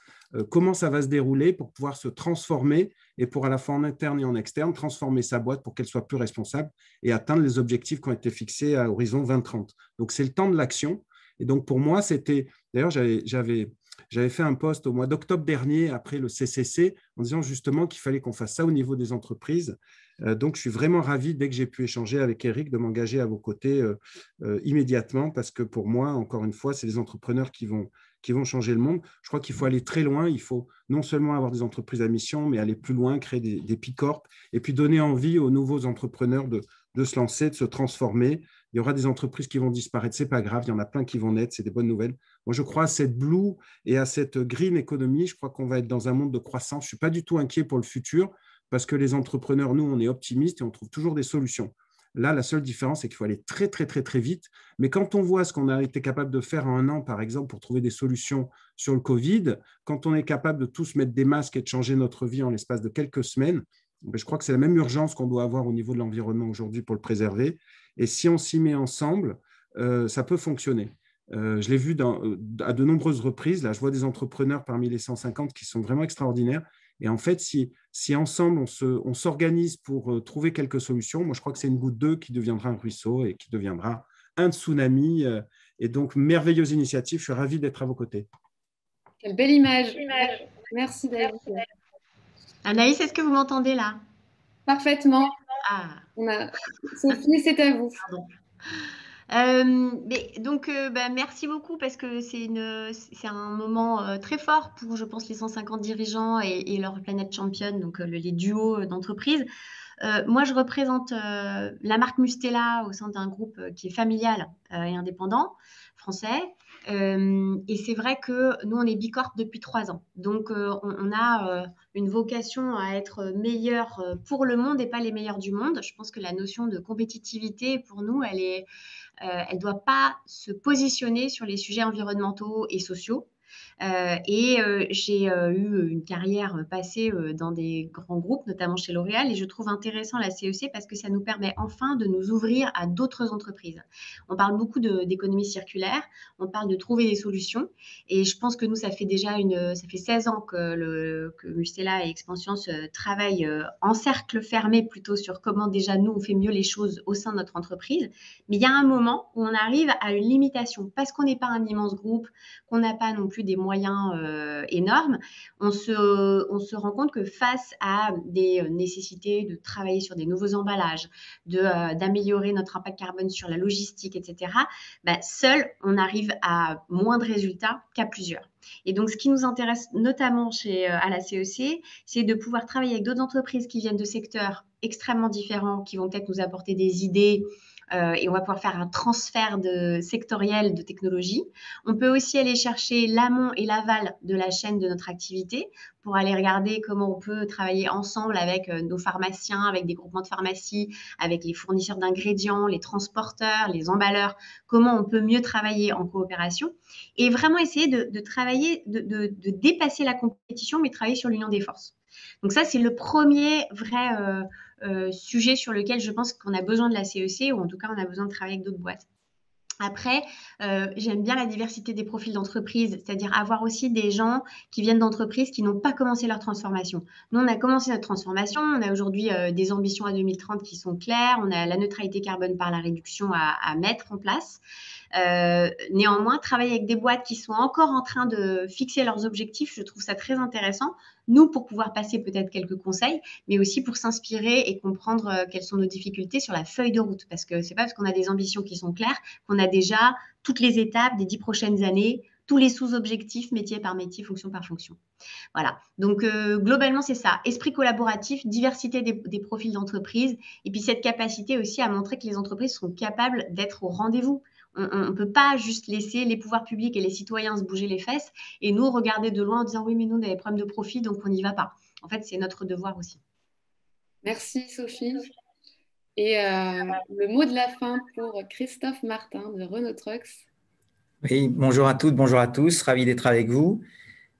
comment ça va se dérouler pour pouvoir se transformer et pour à la fois en interne et en externe, transformer sa boîte pour qu'elle soit plus responsable et atteindre les objectifs qui ont été fixés à horizon 2030. Donc, c'est le temps de l'action. Et donc, pour moi, c'était… D'ailleurs, j'avais fait un post au mois d'octobre dernier après le CCC en disant justement qu'il fallait qu'on fasse ça au niveau des entreprises. Donc, je suis vraiment ravi, dès que j'ai pu échanger avec Eric, de m'engager à vos côtés immédiatement parce que pour moi, encore une fois, c'est les entrepreneurs qui vont changer le monde. Je crois qu'il faut aller très loin. Il faut non seulement avoir des entreprises à mission, mais aller plus loin, créer des P-Corp et puis donner envie aux nouveaux entrepreneurs de se lancer, de se transformer Il y aura des entreprises qui vont disparaître, ce n'est pas grave, il y en a plein qui vont naître, c'est des bonnes nouvelles. Moi, je crois à cette blue et à cette green economy. Je crois qu'on va être dans un monde de croissance. Je ne suis pas du tout inquiet pour le futur parce que les entrepreneurs, nous, on est optimistes et on trouve toujours des solutions. Là, la seule différence, c'est qu'il faut aller très, très, très, très vite. Mais quand on voit ce qu'on a été capable de faire en un an, par exemple, pour trouver des solutions sur le Covid, quand on est capable de tous mettre des masques et de changer notre vie en l'espace de quelques semaines, je crois que c'est la même urgence qu'on doit avoir au niveau de l'environnement aujourd'hui pour le préserver. Et si on s'y met ensemble, ça peut fonctionner. Je l'ai vu à de nombreuses reprises. Là, je vois des entrepreneurs parmi les 150 qui sont vraiment extraordinaires. Et en fait, si ensemble, on s'organise pour trouver quelques solutions, moi, je crois que c'est une goutte d'eau qui deviendra un ruisseau et qui deviendra un tsunami. Et donc, merveilleuse initiative. Je suis ravi d'être à vos côtés. Quelle belle image. Merci, David. Anaïs, est-ce que vous m'entendez là? Parfaitement. Ah. Sophie, c'est à vous. Pardon. Merci beaucoup parce que c'est un moment très fort pour, je pense, les 150 dirigeants et leur planète championne, donc les duos d'entreprise. Moi, je représente la marque Mustela au sein d'un groupe qui est familial et indépendant français. Et c'est vrai que nous, on est Bicorp depuis 3 ans. Donc, on a une vocation à être meilleur pour le monde et pas les meilleurs du monde. Je pense que la notion de compétitivité, pour nous, elle ne doit pas se positionner sur les sujets environnementaux et sociaux. J'ai eu une carrière passée dans des grands groupes, notamment chez L'Oréal, et je trouve intéressant la CEC parce que ça nous permet enfin de nous ouvrir à d'autres entreprises. On parle beaucoup d'économie circulaire, on parle de trouver des solutions, et je pense que nous, ça fait 16 ans que Mustela et Expansience travaillent en cercle fermé plutôt sur comment déjà nous, on fait mieux les choses au sein de notre entreprise. Mais il y a un moment où on arrive à une limitation parce qu'on n'est pas un immense groupe, qu'on n'a pas non plus des moyens énormes, on se rend compte que face à des nécessités de travailler sur des nouveaux emballages, d'améliorer notre impact carbone sur la logistique, etc., seul, on arrive à moins de résultats qu'à plusieurs. Et donc, ce qui nous intéresse notamment à la CEC, c'est de pouvoir travailler avec d'autres entreprises qui viennent de secteurs extrêmement différents, qui vont peut-être nous apporter des idées, et on va pouvoir faire un transfert sectoriel de technologie. On peut aussi aller chercher l'amont et l'aval de la chaîne de notre activité pour aller regarder comment on peut travailler ensemble avec nos pharmaciens, avec des groupements de pharmacie, avec les fournisseurs d'ingrédients, les transporteurs, les emballeurs, comment on peut mieux travailler en coopération et vraiment essayer de travailler, de dépasser la compétition, mais travailler sur l'union des forces. Donc ça, c'est le premier vrai sujet sur lequel je pense qu'on a besoin de la CEC, ou en tout cas, on a besoin de travailler avec d'autres boîtes. Après, j'aime bien la diversité des profils d'entreprise, c'est-à-dire avoir aussi des gens qui viennent d'entreprises qui n'ont pas commencé leur transformation. Nous, on a commencé notre transformation, on a aujourd'hui des ambitions à 2030 qui sont claires, on a la neutralité carbone par la réduction à mettre en place. Néanmoins, travailler avec des boîtes qui sont encore en train de fixer leurs objectifs, je trouve ça très intéressant. Nous, pour pouvoir passer peut-être quelques conseils, mais aussi pour s'inspirer et comprendre quelles sont nos difficultés sur la feuille de route. Parce que c'est pas parce qu'on a des ambitions qui sont claires qu'on a déjà toutes les étapes des 10 prochaines années, tous les sous-objectifs, métier par métier, fonction par fonction. Voilà. Donc, globalement, c'est ça. Esprit collaboratif, diversité des profils d'entreprise, et puis cette capacité aussi à montrer que les entreprises sont capables d'être au rendez-vous. On ne peut pas juste laisser les pouvoirs publics et les citoyens se bouger les fesses et nous regarder de loin en disant oui, mais nous, on a des problèmes de profit, donc on n'y va pas. En fait, c'est notre devoir aussi. Merci, Sophie. Et le mot de la fin pour Christophe Martin de Renault Trucks. Oui, bonjour à toutes, bonjour à tous, ravi d'être avec vous.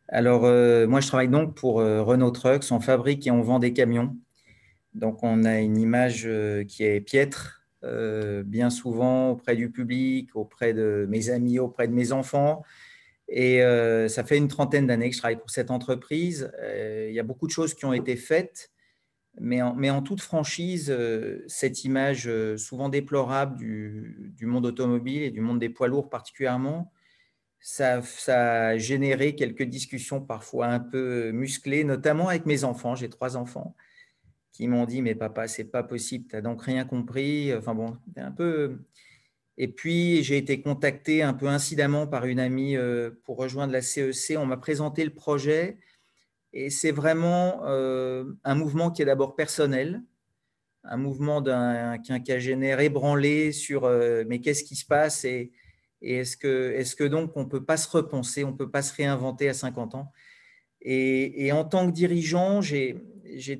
Alors, moi, je travaille donc pour Renault Trucks, on fabrique et on vend des camions. Donc, on a une image qui est piètre, bien souvent auprès du public, auprès de mes amis, auprès de mes enfants. Et ça fait une 30aine d'années que je travaille pour cette entreprise. Il y a beaucoup de choses qui ont été faites, mais en toute franchise, cette image souvent déplorable du monde automobile et du monde des poids lourds particulièrement, ça a généré quelques discussions parfois un peu musclées, notamment avec mes enfants. J'ai 3 enfants qui m'ont dit « Mais papa, c'est pas possible, tu n'as donc rien compris. » Enfin bon, un peu… Et puis, j'ai été contacté un peu incidemment par une amie pour rejoindre la CEC. On m'a présenté le projet et c'est vraiment un mouvement qui est d'abord personnel. un mouvement d'un quinquagénaire ébranlé sur mais qu'est-ce qui se passe et est-ce que donc on ne peut pas se repenser, on ne peut pas se réinventer à 50 ans. Et en tant que dirigeant, j'ai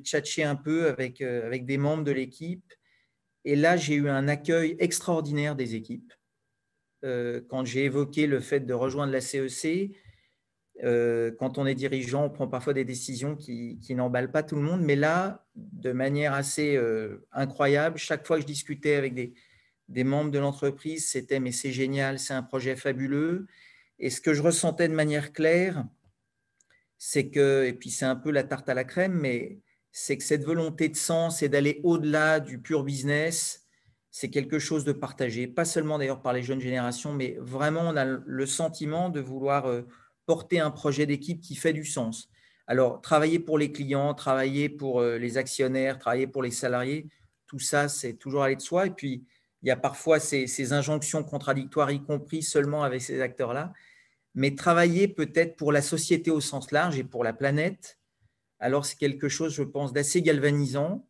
tchatché un peu avec des membres de l'équipe. Et là, j'ai eu un accueil extraordinaire des équipes. Quand j'ai évoqué le fait de rejoindre la CEC, quand on est dirigeant, on prend parfois des décisions qui n'emballent pas tout le monde. Mais là, de manière assez incroyable, chaque fois que je discutais avec des membres de l'entreprise, c'était « mais c'est génial, c'est un projet fabuleux ». Et ce que je ressentais de manière claire, c'est que, et puis c'est un peu la tarte à la crème, mais c'est que cette volonté de sens et d'aller au-delà du pur business, c'est quelque chose de partagé, pas seulement d'ailleurs par les jeunes générations, mais vraiment on a le sentiment de vouloir porter un projet d'équipe qui fait du sens. Alors, travailler pour les clients, travailler pour les actionnaires, travailler pour les salariés, tout ça, c'est toujours aller de soi. Et puis, il y a parfois ces injonctions contradictoires, y compris seulement avec ces acteurs-là. Mais travailler peut-être pour la société au sens large et pour la planète, alors c'est quelque chose, je pense, d'assez galvanisant.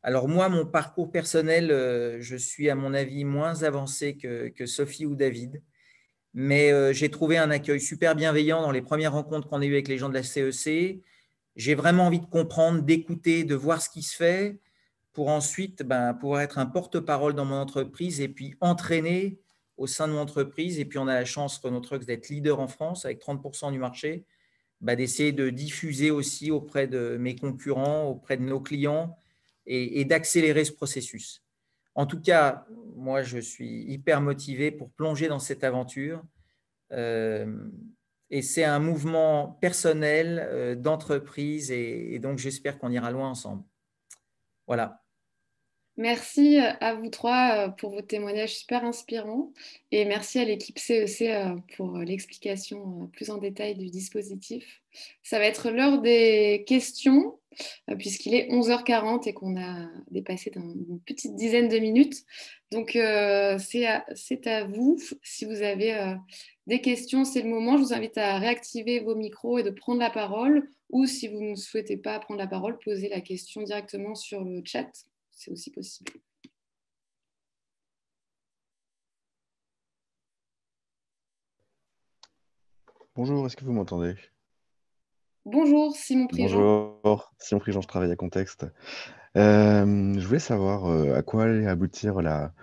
Alors moi, mon parcours personnel, je suis à mon avis moins avancé que Sophie ou David, mais j'ai trouvé un accueil super bienveillant dans les premières rencontres qu'on a eues avec les gens de la CEC. J'ai vraiment envie de comprendre, d'écouter, de voir ce qui se fait pour ensuite pouvoir être un porte-parole dans mon entreprise et puis entraîner au sein de mon entreprise. Et puis, on a la chance, Renault Trucks, d'être leader en France avec 30% du marché, d'essayer de diffuser aussi auprès de mes concurrents, auprès de nos clients et d'accélérer ce processus. En tout cas, moi, je suis hyper motivé pour plonger dans cette aventure. Et c'est un mouvement personnel d'entreprise et donc j'espère qu'on ira loin ensemble. Voilà. Merci à vous trois pour vos témoignages super inspirants et merci à l'équipe CEC pour l'explication plus en détail du dispositif. Ça va être l'heure des questions puisqu'il est 11h40 et qu'on a dépassé d'une petite dizaine de minutes. Donc, c'est à vous. Si vous avez des questions, c'est le moment. Je vous invite à réactiver vos micros et de prendre la parole ou si vous ne souhaitez pas prendre la parole, posez la question directement sur le chat. C'est aussi possible. Bonjour, est-ce que vous m'entendez? Bonjour, Simon Prigent. Bonjour, Simon Prigent, je travaille à Contexte. Je voulais savoir à quoi allait aboutir la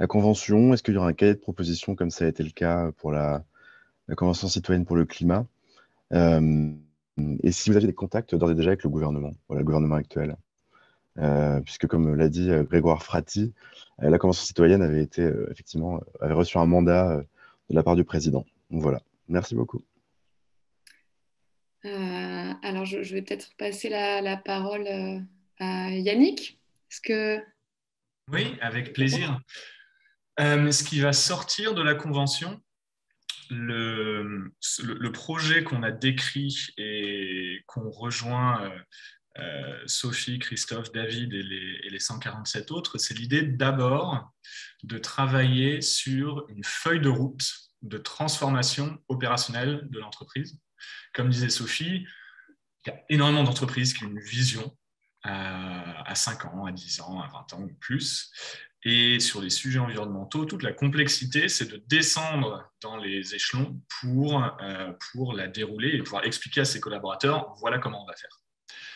convention. Est-ce qu'il y aura un cahier de propositions comme ça a été le cas pour la Convention citoyenne pour le climat? Et si vous aviez des contacts d'ores et déjà avec le gouvernement, voilà, le gouvernement actuel. Puisque comme l'a dit Grégoire Frati, la Convention citoyenne avait été effectivement avait reçu un mandat de la part du président. Donc voilà, merci beaucoup. Alors, je vais peut-être passer la parole à Yannick. Est-ce que... Oui, avec plaisir. Ce qui va sortir de la convention, le projet qu'on a décrit et qu'on rejoint Sophie, Christophe, David et les 147 autres, c'est l'idée d'abord de travailler sur une feuille de route de transformation opérationnelle de l'entreprise. Comme disait Sophie, il y a énormément d'entreprises qui ont une vision à 5 ans, à 10 ans, à 20 ans ou plus. Et sur les sujets environnementaux, toute la complexité, c'est de descendre dans les échelons pour la dérouler et pouvoir expliquer à ses collaborateurs, voilà comment on va faire.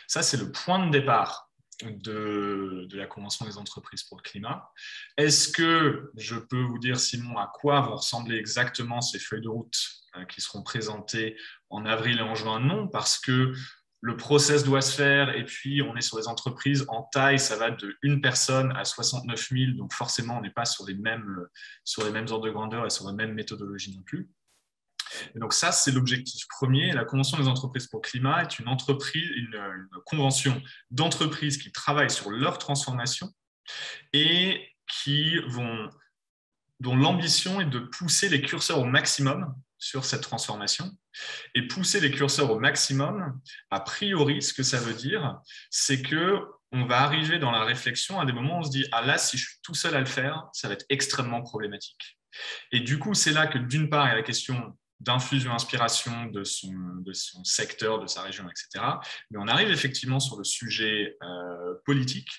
Ça, c'est le point de départ de la Convention des entreprises pour le climat. Est-ce que je peux vous dire, Simon, à quoi vont ressembler exactement ces feuilles de route qui seront présentées en avril et en juin? Non, parce que le process doit se faire et puis on est sur les entreprises en taille, ça va de 1 personne à 69 000, donc forcément on n'est pas sur les mêmes ordres de grandeur et sur la même méthodologie non plus. Et donc ça, c'est l'objectif premier. La Convention des entreprises pour le climat est une convention d'entreprises qui travaillent sur leur transformation et dont l'ambition est de pousser les curseurs au maximum sur cette transformation. Et pousser les curseurs au maximum, a priori, ce que ça veut dire, c'est qu'on va arriver dans la réflexion à des moments où on se dit « Ah là, si je suis tout seul à le faire, ça va être extrêmement problématique. » Et du coup, c'est là que d'une part, il y a la question d'infusion-inspiration de son secteur, de sa région, etc. Mais on arrive effectivement sur le sujet politique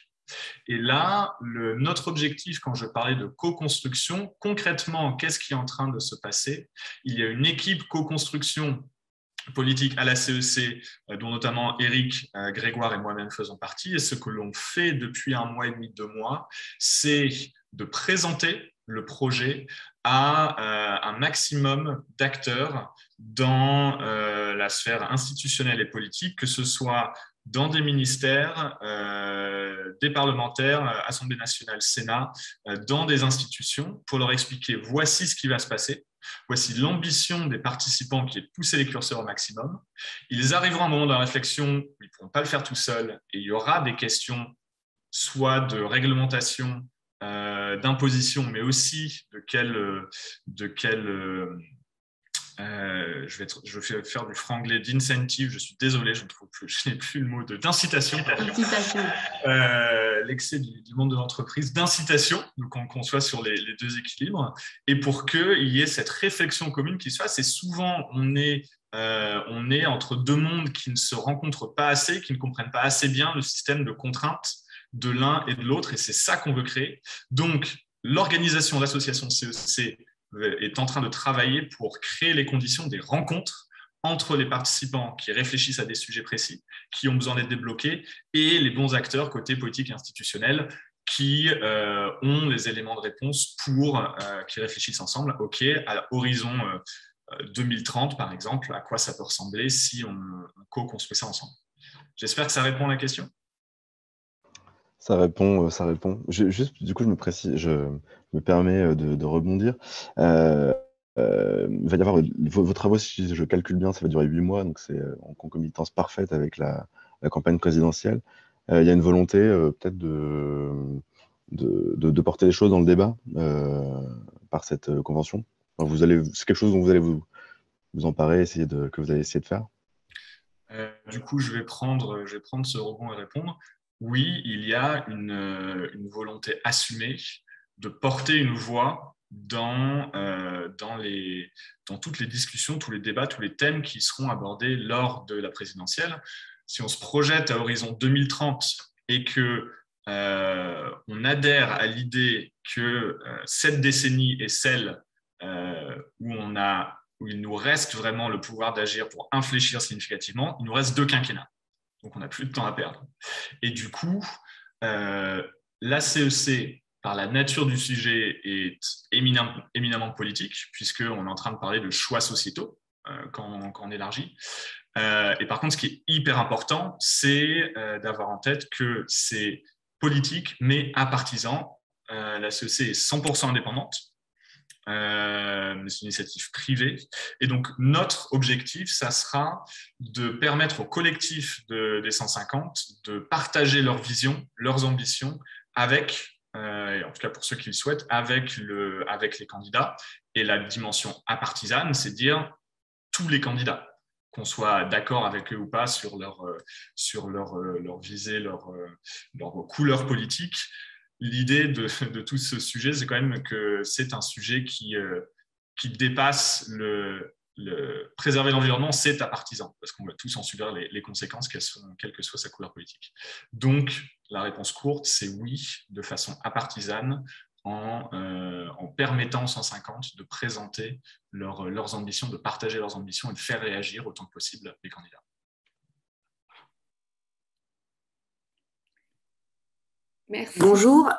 Et là, notre objectif, quand je parlais de co-construction, concrètement, qu'est-ce qui est en train de se passer? Il y a une équipe co-construction politique à la CEC, dont notamment Eric, Grégoire et moi-même faisons partie. Et ce que l'on fait depuis 1 mois et demi, 2 mois, c'est de présenter le projet à un maximum d'acteurs dans la sphère institutionnelle et politique, que ce soit dans des ministères, des parlementaires, Assemblée nationale, Sénat, dans des institutions, pour leur expliquer voici ce qui va se passer. Voici l'ambition des participants qui est de pousser les curseurs au maximum. Ils arriveront à un moment de la réflexion où ils ne pourront pas le faire tout seuls et il y aura des questions soit de réglementation, d'imposition, mais aussi de je vais faire du franglais, d'incentive, je suis désolé, je n'ai plus le mot d'incitation. L'excès du monde de l'entreprise, d'incitation, donc qu'on soit sur les deux équilibres, et pour qu'il y ait cette réflexion commune qui se fasse. Et souvent, on est entre deux mondes qui ne se rencontrent pas assez, qui ne comprennent pas assez bien le système de contraintes de l'un et de l'autre, et c'est ça qu'on veut créer. Donc, l'organisation, l'association CEC est en train de travailler pour créer les conditions des rencontres entre les participants qui réfléchissent à des sujets précis, qui ont besoin d'être débloqués, et les bons acteurs côté politique et institutionnel qui ont les éléments de réponse pour qu'ils réfléchissent ensemble. OK, à horizon 2030, par exemple, à quoi ça peut ressembler si on co-construit ça ensemble. J'espère que ça répond à la question. Ça répond. Juste, du coup, je me permets de rebondir. Il va y avoir vos travaux, si je calcule bien, ça va durer 8 mois, donc c'est en concomitance parfaite avec la campagne présidentielle. Il y a une volonté peut-être de porter les choses dans le débat par cette convention. Alors, c'est quelque chose dont vous allez vous emparer, que vous allez essayer de faire. Du coup, je vais prendre ce rebond et répondre. Oui, il y a une volonté assumée de porter une voix dans toutes les discussions, tous les débats, tous les thèmes qui seront abordés lors de la présidentielle. Si on se projette à horizon 2030 et que on adhère à l'idée que cette décennie est celle où il nous reste vraiment le pouvoir d'agir pour infléchir significativement, il nous reste 2 quinquennats. Donc, on n'a plus de temps à perdre. Et du coup, la CEC, par la nature du sujet, est éminemment politique, puisqu'on est en train de parler de choix sociétaux quand on élargit. Et par contre, ce qui est hyper important, c'est d'avoir en tête que c'est politique, mais apartisan. La CEC est 100% indépendante. C'est une initiative privée. Et donc, notre objectif, ça sera de permettre au collectif des 150 de partager leur vision, leurs ambitions avec, en tout cas pour ceux qui le souhaitent, avec les candidats. Et la dimension apartisane, c'est dire tous les candidats, qu'on soit d'accord avec eux ou pas sur leur visée, leur couleur politique. L'idée de tout ce sujet, c'est quand même que c'est un sujet qui dépasse préserver l'environnement, c'est apartisan, parce qu'on va tous en subir les conséquences, quelle que soit sa couleur politique. Donc, la réponse courte, c'est oui, de façon apartisane, en permettant aux 150 de présenter leurs ambitions, de partager leurs ambitions et de faire réagir autant que possible les candidats. Merci. Bonjour.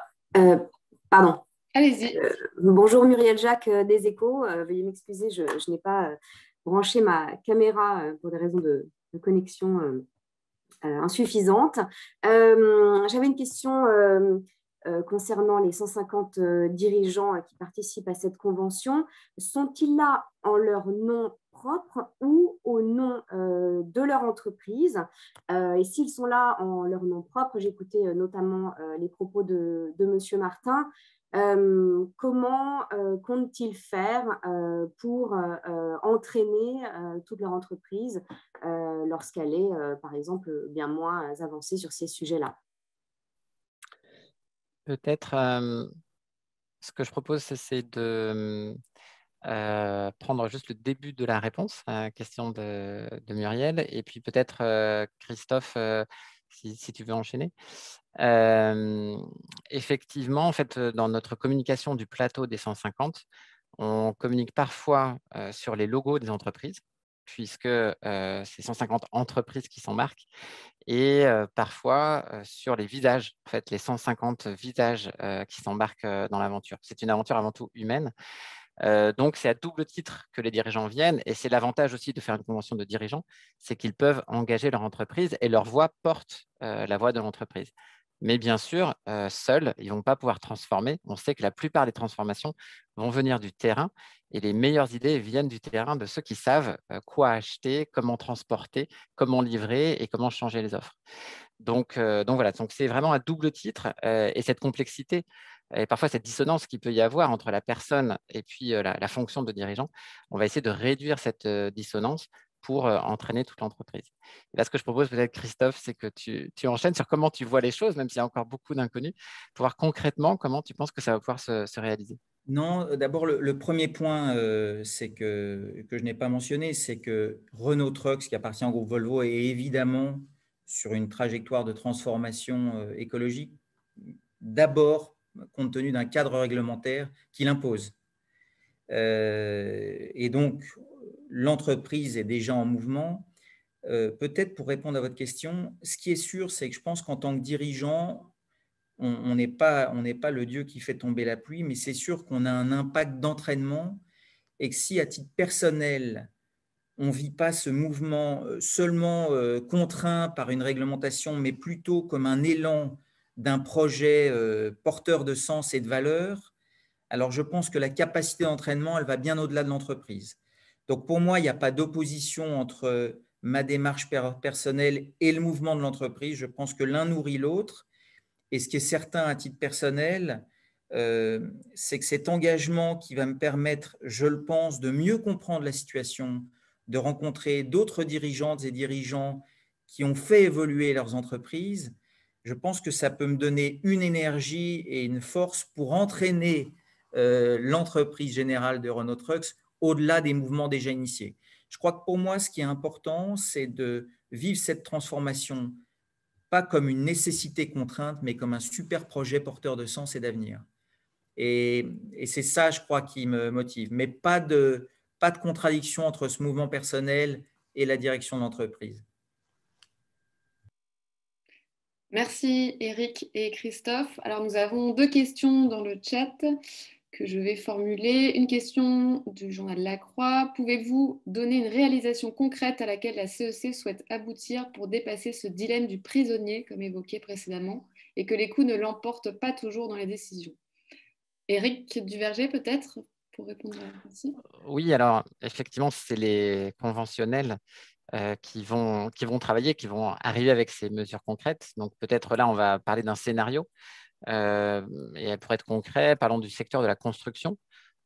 Pardon. Allez-y. Bonjour Muriel Jacques des Échos. Veuillez m'excuser, je n'ai pas branché ma caméra pour des raisons de connexion insuffisante. J'avais une question concernant les 150 dirigeants qui participent à cette convention. Sont-ils là en leur nom propre ou au nom de leur entreprise? Et s'ils sont là en leur nom propre, j'ai écouté notamment les propos de M. Martin. Comment comptent-ils faire pour entraîner toute leur entreprise lorsqu'elle est, par exemple, bien moins avancée sur ces sujets-là? Peut-être, ce que je propose, c'est de prendre juste le début de la réponse à la question de Muriel, et puis peut-être, Christophe, si tu veux enchaîner. Effectivement, en fait, dans notre communication du plateau des 150, on communique parfois sur les logos des entreprises, puisque c'est 150 entreprises qui s'embarquent, et parfois sur les visages, en fait, les 150 visages qui s'embarquent dans l'aventure. C'est une aventure avant tout humaine. Donc, c'est à double titre que les dirigeants viennent, et c'est l'avantage aussi de faire une convention de dirigeants, c'est qu'ils peuvent engager leur entreprise et leur voix porte la voix de l'entreprise. Mais bien sûr, seuls, ils ne vont pas pouvoir transformer. On sait que la plupart des transformations vont venir du terrain, et les meilleures idées viennent du terrain, de ceux qui savent quoi acheter, comment transporter, comment livrer et comment changer les offres. Donc voilà, donc c'est vraiment à double titre, et cette complexité et parfois cette dissonance qu'il peut y avoir entre la personne et puis la fonction de dirigeant, on va essayer de réduire cette dissonance pour entraîner toute l'entreprise. Là, ce que je propose peut-être, Christophe, c'est que tu enchaînes sur comment tu vois les choses, même s'il y a encore beaucoup d'inconnus, pour voir concrètement comment tu penses que ça va pouvoir se réaliser. Non, d'abord, le premier point c'est que je n'ai pas mentionné, c'est que Renault Trucks, qui appartient au groupe Volvo, est évidemment sur une trajectoire de transformation écologique, d'abord compte tenu d'un cadre réglementaire qui l'impose. Et donc, l'entreprise est déjà en mouvement. Peut-être pour répondre à votre question, ce qui est sûr, c'est que je pense qu'en tant que dirigeant, on n'est pas le Dieu qui fait tomber la pluie, mais c'est sûr qu'on a un impact d'entraînement et que si à titre personnel, on ne vit pas ce mouvement seulement contraint par une réglementation, mais plutôt comme un élan d'un projet porteur de sens et de valeur, alors je pense que la capacité d'entraînement, elle va bien au-delà de l'entreprise. Donc pour moi, il n'y a pas d'opposition entre ma démarche personnelle et le mouvement de l'entreprise. Je pense que l'un nourrit l'autre. Et ce qui est certain à titre personnel, c'est que cet engagement qui va me permettre, je le pense, de mieux comprendre la situation, de rencontrer d'autres dirigeantes et dirigeants qui ont fait évoluer leurs entreprises, je pense que ça peut me donner une énergie et une force pour entraîner l'entreprise générale de Renault Trucks au-delà des mouvements déjà initiés. Je crois que pour moi, ce qui est important, c'est de vivre cette transformation pas comme une nécessité contrainte, mais comme un super projet porteur de sens et d'avenir. Et c'est ça, je crois, qui me motive. Mais pas de contradiction entre ce mouvement personnel et la direction de l'entreprise. Merci Eric et Christophe. Alors nous avons deux questions dans le chat que je vais formuler. Une question du journal La Croix. Pouvez-vous donner une réalisation concrète à laquelle la CEC souhaite aboutir pour dépasser ce dilemme du prisonnier, comme évoqué précédemment, et que les coûts ne l'emportent pas toujours dans les décisions? Eric Duverger, peut-être, pour répondre à ça. Oui, alors effectivement, c'est les conventionnels qui vont travailler, qui vont arriver avec ces mesures concrètes. Donc peut-être là, on va parler d'un scénario. Et pour être concret, parlons du secteur de la construction.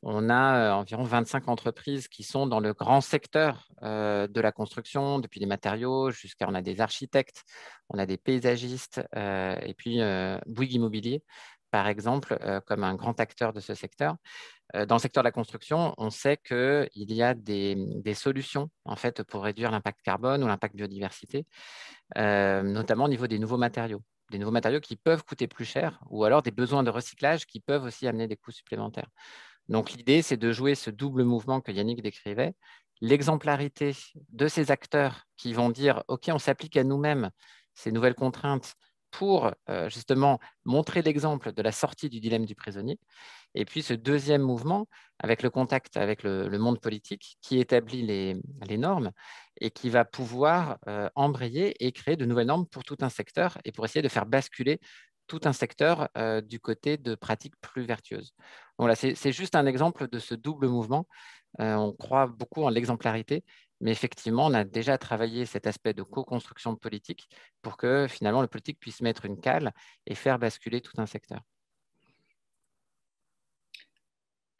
On a environ 25 entreprises qui sont dans le grand secteur de la construction, depuis les matériaux jusqu'à, on a des architectes, on a des paysagistes, et puis Bouygues Immobilier, par exemple, comme un grand acteur de ce secteur. Dans le secteur de la construction, on sait qu'il y a des solutions en fait, pour réduire l'impact carbone ou l'impact biodiversité, notamment au niveau des nouveaux matériaux. Des nouveaux matériaux qui peuvent coûter plus cher, ou alors des besoins de recyclage qui peuvent aussi amener des coûts supplémentaires. Donc l'idée, c'est de jouer ce double mouvement que Yannick décrivait, l'exemplarité de ces acteurs qui vont dire « Ok, on s'applique à nous-mêmes ces nouvelles contraintes pour justement montrer l'exemple de la sortie du dilemme du prisonnier ». Et puis ce deuxième mouvement, avec le contact avec le monde politique, qui établit les normes et qui va pouvoir embrayer et créer de nouvelles normes pour tout un secteur et pour essayer de faire basculer tout un secteur du côté de pratiques plus vertueuses. Voilà, c'est juste un exemple de ce double mouvement. On croit beaucoup en l'exemplarité, mais effectivement, on a déjà travaillé cet aspect de co-construction politique pour que finalement le politique puisse mettre une cale et faire basculer tout un secteur.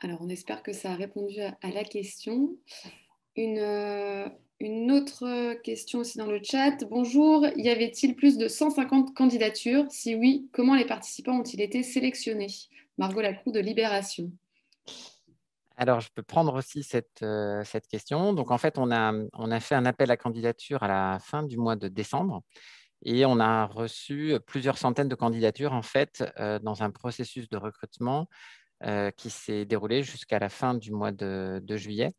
Alors, on espère que ça a répondu à la question. Une autre question aussi dans le chat. Bonjour, y avait-il plus de 150 candidatures? Si oui, comment les participants ont-ils été sélectionnés? Margot Lacroux de Libération. Alors, je peux prendre aussi cette question. Donc, en fait, on a fait un appel à candidature à la fin du mois de décembre. Et on a reçu plusieurs centaines de candidatures, en fait, dans un processus de recrutement qui s'est déroulé jusqu'à la fin du mois de juillet.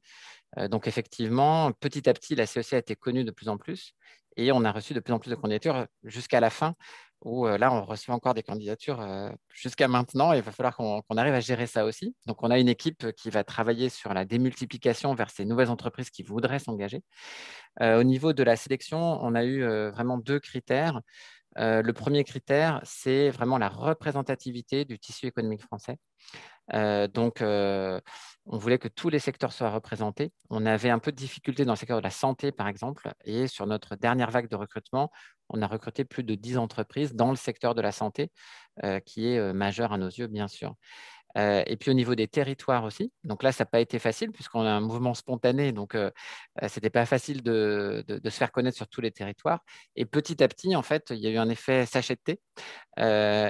Donc, effectivement, petit à petit, la CEC a été connue de plus en plus et on a reçu de plus en plus de candidatures jusqu'à la fin où là, on reçoit encore des candidatures jusqu'à maintenant. Il va falloir qu'on arrive à gérer ça aussi. Donc, on a une équipe qui va travailler sur la démultiplication vers ces nouvelles entreprises qui voudraient s'engager. Au niveau de la sélection, on a eu vraiment 2 critères. Le premier critère, c'est vraiment la représentativité du tissu économique français. Donc, on voulait que tous les secteurs soient représentés. On avait un peu de difficulté dans le secteur de la santé, par exemple, et sur notre dernière vague de recrutement, on a recruté plus de 10 entreprises dans le secteur de la santé, qui est majeur à nos yeux, bien sûr. Et puis au niveau des territoires aussi. Donc là, ça n'a pas été facile puisqu'on a un mouvement spontané. Donc, ce n'était pas facile de se faire connaître sur tous les territoires. Et petit à petit, en fait, il y a eu un effet sachet de thé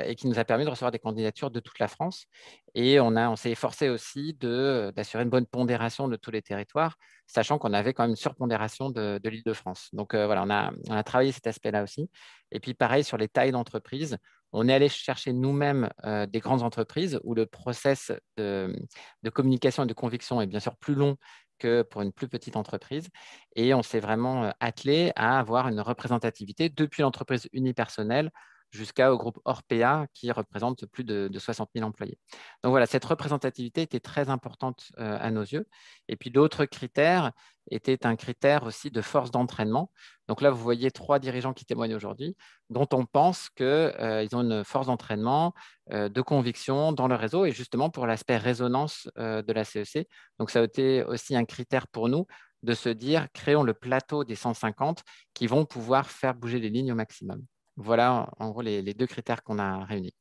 et qui nous a permis de recevoir des candidatures de toute la France. Et on s'est efforcé aussi d'assurer une bonne pondération de tous les territoires, sachant qu'on avait quand même une surpondération de l'Île-de-France. Donc, voilà, on a travaillé cet aspect-là aussi. Et puis, pareil, sur les tailles d'entreprise, on est allé chercher nous-mêmes des grandes entreprises où le process de communication et de conviction est bien sûr plus long que pour une plus petite entreprise. Et on s'est vraiment attelé à avoir une représentativité depuis l'entreprise unipersonnelle jusqu'au groupe Orpea qui représente plus de 60 000 employés. Donc voilà, cette représentativité était très importante à nos yeux. Et puis l'autre critère était un critère aussi de force d'entraînement. Donc là, vous voyez 3 dirigeants qui témoignent aujourd'hui, dont on pense qu'ils ont une force d'entraînement, de conviction dans le réseau, et justement pour l'aspect résonance de la CEC. Donc ça a été aussi un critère pour nous de se dire, créons le plateau des 150 qui vont pouvoir faire bouger les lignes au maximum. Voilà, en gros, les 2 critères qu'on a réunis.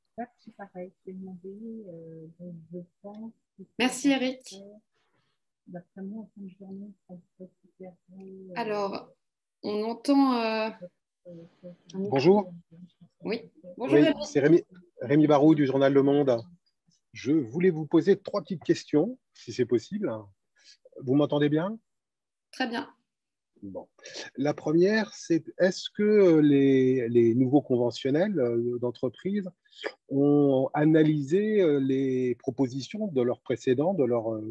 Merci, Eric. Alors, on entend… Bonjour. Oui, bonjour. Oui, c'est Rémi Barou du journal Le Monde. Je voulais vous poser 3 petites questions, si c'est possible. Vous m'entendez bien? Très bien. Bon. La première, c'est est-ce que les nouveaux conventionnels d'entreprise ont analysé les propositions de leurs précédents, de leurs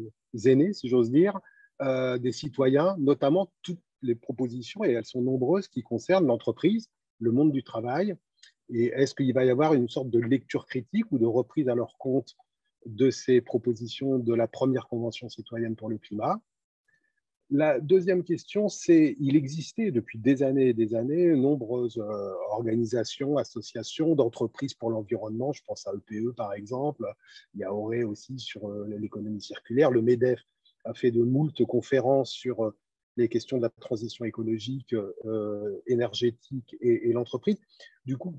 aînés, si j'ose dire, des citoyens, notamment toutes les propositions, et elles sont nombreuses, qui concernent l'entreprise, le monde du travail, et est-ce qu'il va y avoir une sorte de lecture critique ou de reprise à leur compte de ces propositions de la première Convention citoyenne pour le climat? La deuxième question, c'est il existait depuis des années nombreuses organisations, associations d'entreprises pour l'environnement. Je pense à EPE par exemple. Il y a Auré aussi sur l'économie circulaire. Le MEDEF a fait de moult conférences sur les questions de la transition écologique, énergétique et l'entreprise. Du coup,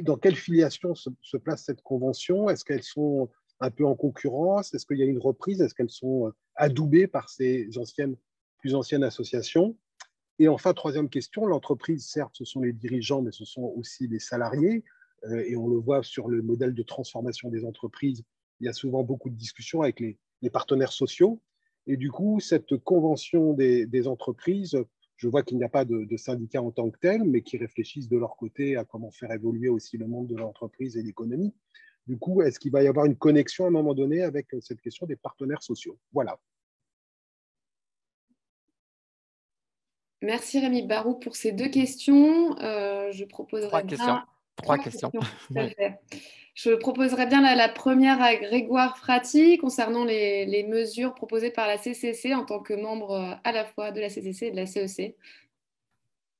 dans quelle filiation se place cette convention? Est-ce qu'elles sont un peu en concurrence? Est-ce qu'il y a une reprise? Est-ce qu'elles sont adoubées par ces plus anciennes associations? Et enfin, troisième question, l'entreprise, certes, ce sont les dirigeants, mais ce sont aussi les salariés. Et on le voit sur le modèle de transformation des entreprises, il y a souvent beaucoup de discussions avec les partenaires sociaux. Et du coup, cette convention des entreprises, je vois qu'il n'y a pas de syndicats en tant que tel, mais qui réfléchissent de leur côté à comment faire évoluer aussi le monde de l'entreprise et l'économie. Du coup, est-ce qu'il va y avoir une connexion à un moment donné avec cette question des partenaires sociaux? Voilà. Merci Rémi Barou pour ces 2 questions. Je proposerai 3 questions. Tout à fait. Je proposerai bien la première à Grégoire Frati concernant les mesures proposées par la CCC en tant que membre à la fois de la CCC et de la CEC.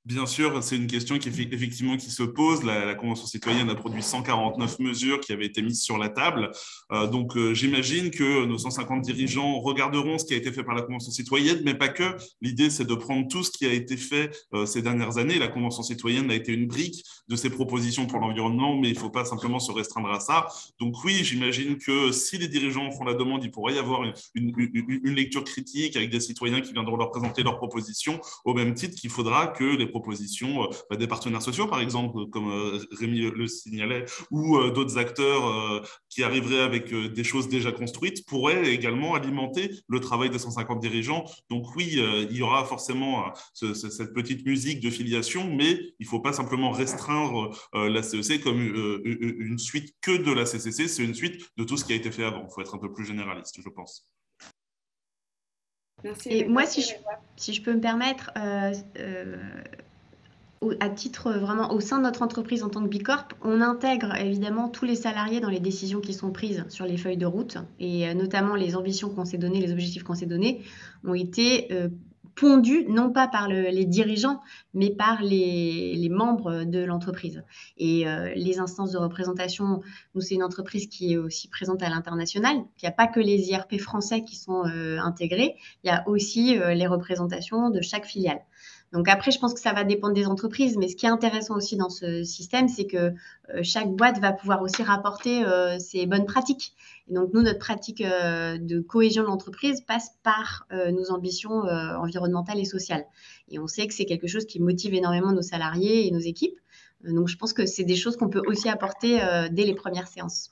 Bien sûr, c'est une question qui se pose. La Convention citoyenne a produit 149 mesures qui avaient été mises sur la table. Donc, j'imagine que nos 150 dirigeants regarderont ce qui a été fait par la Convention citoyenne, mais pas que. L'idée, c'est de prendre tout ce qui a été fait ces dernières années. La Convention citoyenne a été une brique de ces propositions pour l'environnement, mais il ne faut pas simplement se restreindre à ça. Donc oui, j'imagine que si les dirigeants font la demande, il pourrait y avoir une lecture critique avec des citoyens qui viendront leur présenter leurs propositions, au même titre qu'il faudra que les propositions des partenaires sociaux, par exemple, comme Rémi le signalait, ou d'autres acteurs qui arriveraient avec des choses déjà construites, pourraient également alimenter le travail des 150 dirigeants. Donc oui, il y aura forcément cette petite musique de filiation, mais il ne faut pas simplement restreindre la CEC comme une suite que de la CCC, c'est une suite de tout ce qui a été fait avant. Il faut être un peu plus généraliste, je pense. Merci. Et moi, si je peux me permettre, à titre vraiment au sein de notre entreprise en tant que Bicorp, on intègre évidemment tous les salariés dans les décisions qui sont prises sur les feuilles de route, et notamment les ambitions qu'on s'est données, les objectifs qu'on s'est donnés ont été pondus non pas par les dirigeants, mais par les membres de l'entreprise. Et les instances de représentation, nous, c'est une entreprise qui est aussi présente à l'international. Il n'y a pas que les IRP français qui sont intégrés, il y a aussi les représentations de chaque filiale. Donc après, je pense que ça va dépendre des entreprises, mais ce qui est intéressant aussi dans ce système, c'est que chaque boîte va pouvoir aussi rapporter ses bonnes pratiques. Et donc nous, notre pratique de cohésion de l'entreprise passe par nos ambitions environnementales et sociales. Et on sait que c'est quelque chose qui motive énormément nos salariés et nos équipes. Donc je pense que c'est des choses qu'on peut aussi apporter dès les premières séances.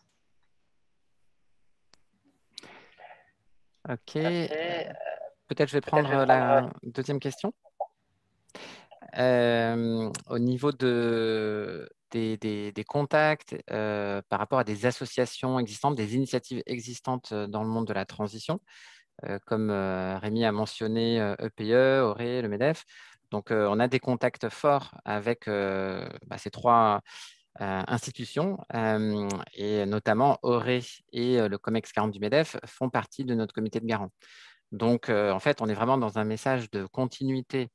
Ok. Peut-être je vais prendre la deuxième question. Au niveau des contacts par rapport à des associations existantes, des initiatives existantes dans le monde de la transition, comme Rémi a mentionné EPE, Auré, le MEDEF. Donc, on a des contacts forts avec ces trois institutions, et notamment Auré et le COMEX 40 du MEDEF font partie de notre comité de garant. Donc, en fait, on est vraiment dans un message de continuité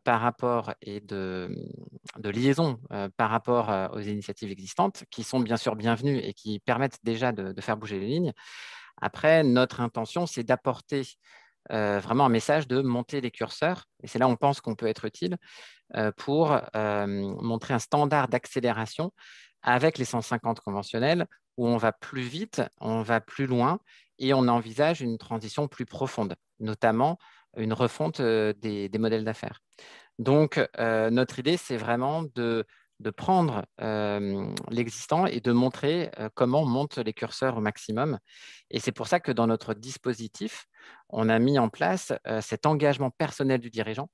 par rapport et de liaison par rapport aux initiatives existantes qui sont bien sûr bienvenues et qui permettent déjà de faire bouger les lignes. Après, notre intention, c'est d'apporter vraiment un message de monter les curseurs. Et c'est là où on pense qu'on peut être utile pour montrer un standard d'accélération avec les 150 conventionnels où on va plus vite, on va plus loin et on envisage une transition plus profonde, notamment une refonte des modèles d'affaires. Donc, notre idée, c'est vraiment de prendre l'existant et de montrer comment on monte les curseurs au maximum. Et c'est pour ça que dans notre dispositif, on a mis en place cet engagement personnel du dirigeant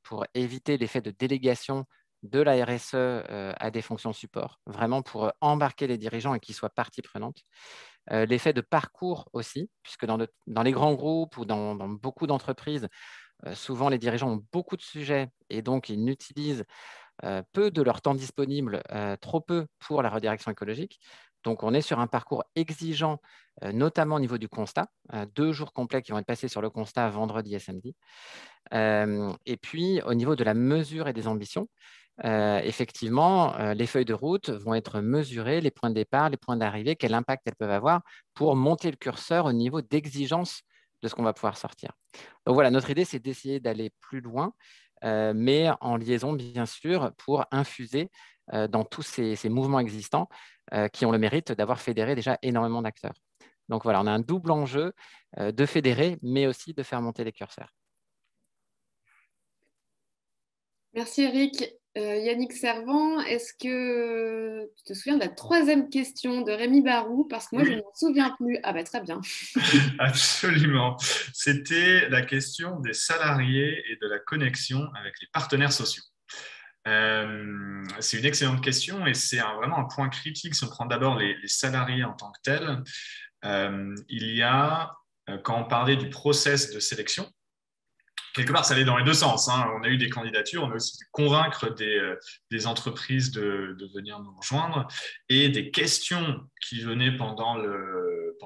pour éviter l'effet de délégation de la RSE à des fonctions support, vraiment pour embarquer les dirigeants et qu'ils soient partie prenante. L'effet de parcours aussi, puisque dans les grands groupes ou dans beaucoup d'entreprises, souvent les dirigeants ont beaucoup de sujets et donc ils n'utilisent peu de leur temps disponible, trop peu pour la redirection écologique. Donc, on est sur un parcours exigeant, notamment au niveau du constat, 2 jours complets qui vont être passés sur le constat vendredi et samedi. Et puis, au niveau de la mesure et des ambitions, effectivement, les feuilles de route vont être mesurées, les points de départ, les points d'arrivée, quel impact elles peuvent avoir pour monter le curseur au niveau d'exigence de ce qu'on va pouvoir sortir. Donc voilà, notre idée, c'est d'essayer d'aller plus loin, mais en liaison, bien sûr, pour infuser dans tous ces mouvements existants qui ont le mérite d'avoir fédéré déjà énormément d'acteurs. Donc voilà, on a un double enjeu de fédérer, mais aussi de faire monter les curseurs. Merci Eric. Yannick Servant, est-ce que tu te souviens de la troisième question de Rémi Barou? Parce que moi, je ne m'en souviens plus. Ah bah très bien. Absolument. C'était la question des salariés et de la connexion avec les partenaires sociaux. C'est une excellente question et c'est vraiment un point critique si on prend d'abord les salariés en tant que tels. Il y a, quand on parlait du process de sélection, quelque part, ça allait dans les deux sens. Hein. On a eu des candidatures, on a aussi dû convaincre des entreprises de venir nous rejoindre. Et des questions qui venaient pendant le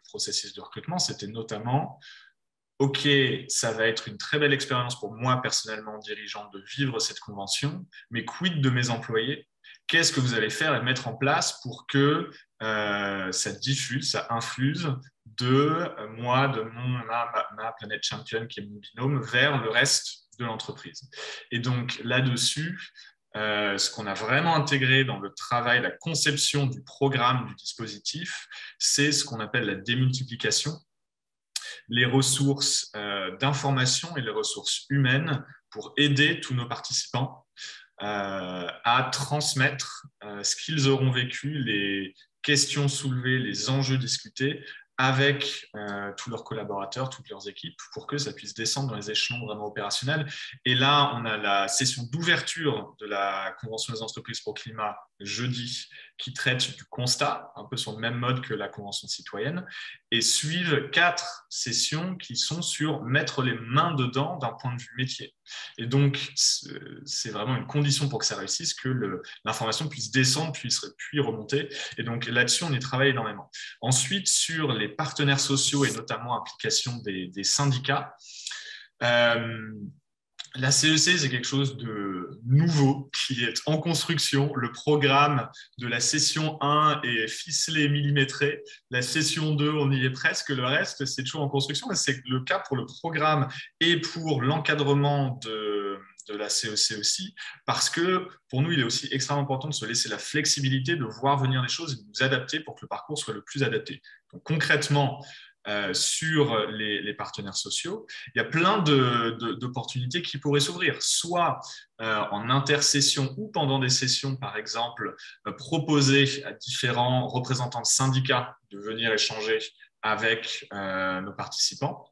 processus de recrutement, c'était notamment « Ok, ça va être une très belle expérience pour moi, personnellement, dirigeant, de vivre cette convention, mais quid de mes employés ? Qu'est-ce que vous allez faire et mettre en place pour que ça diffuse, ça infuse de moi, de ma Planet Champion, qui est mon binôme, vers le reste de l'entreprise ?» Et donc là-dessus, ce qu'on a vraiment intégré dans le travail, la conception du programme, du dispositif, c'est ce qu'on appelle la démultiplication. les ressources d'information et les ressources humaines pour aider tous nos participants à transmettre ce qu'ils auront vécu, les questions soulevées, les enjeux discutés avec tous leurs collaborateurs, toutes leurs équipes, pour que ça puisse descendre dans les échelons vraiment opérationnels. Et là, on a la session d'ouverture de la Convention des entreprises pour le climat jeudi, qui traite du constat, un peu sur le même mode que la Convention citoyenne, et suivent 4 sessions qui sont sur mettre les mains dedans d'un point de vue métier. Et donc, c'est vraiment une condition pour que ça réussisse, que l'information puisse descendre, puis remonter. Et donc, là-dessus, on y travaille énormément. Ensuite, sur les partenaires sociaux et notamment l'implication des syndicats, la CEC, c'est quelque chose de nouveau qui est en construction. Le programme de la session 1 est ficelé, millimétré. La session 2, on y est presque. Le reste, c'est toujours en construction. Mais c'est le cas pour le programme et pour l'encadrement de la CEC aussi, parce que pour nous, il est aussi extrêmement important de se laisser la flexibilité de voir venir les choses et de nous adapter pour que le parcours soit le plus adapté. Donc, concrètement, sur les partenaires sociaux, il y a plein d'opportunités qui pourraient s'ouvrir, soit en intersession ou pendant des sessions, par exemple, proposer à différents représentants de syndicats de venir échanger avec nos participants.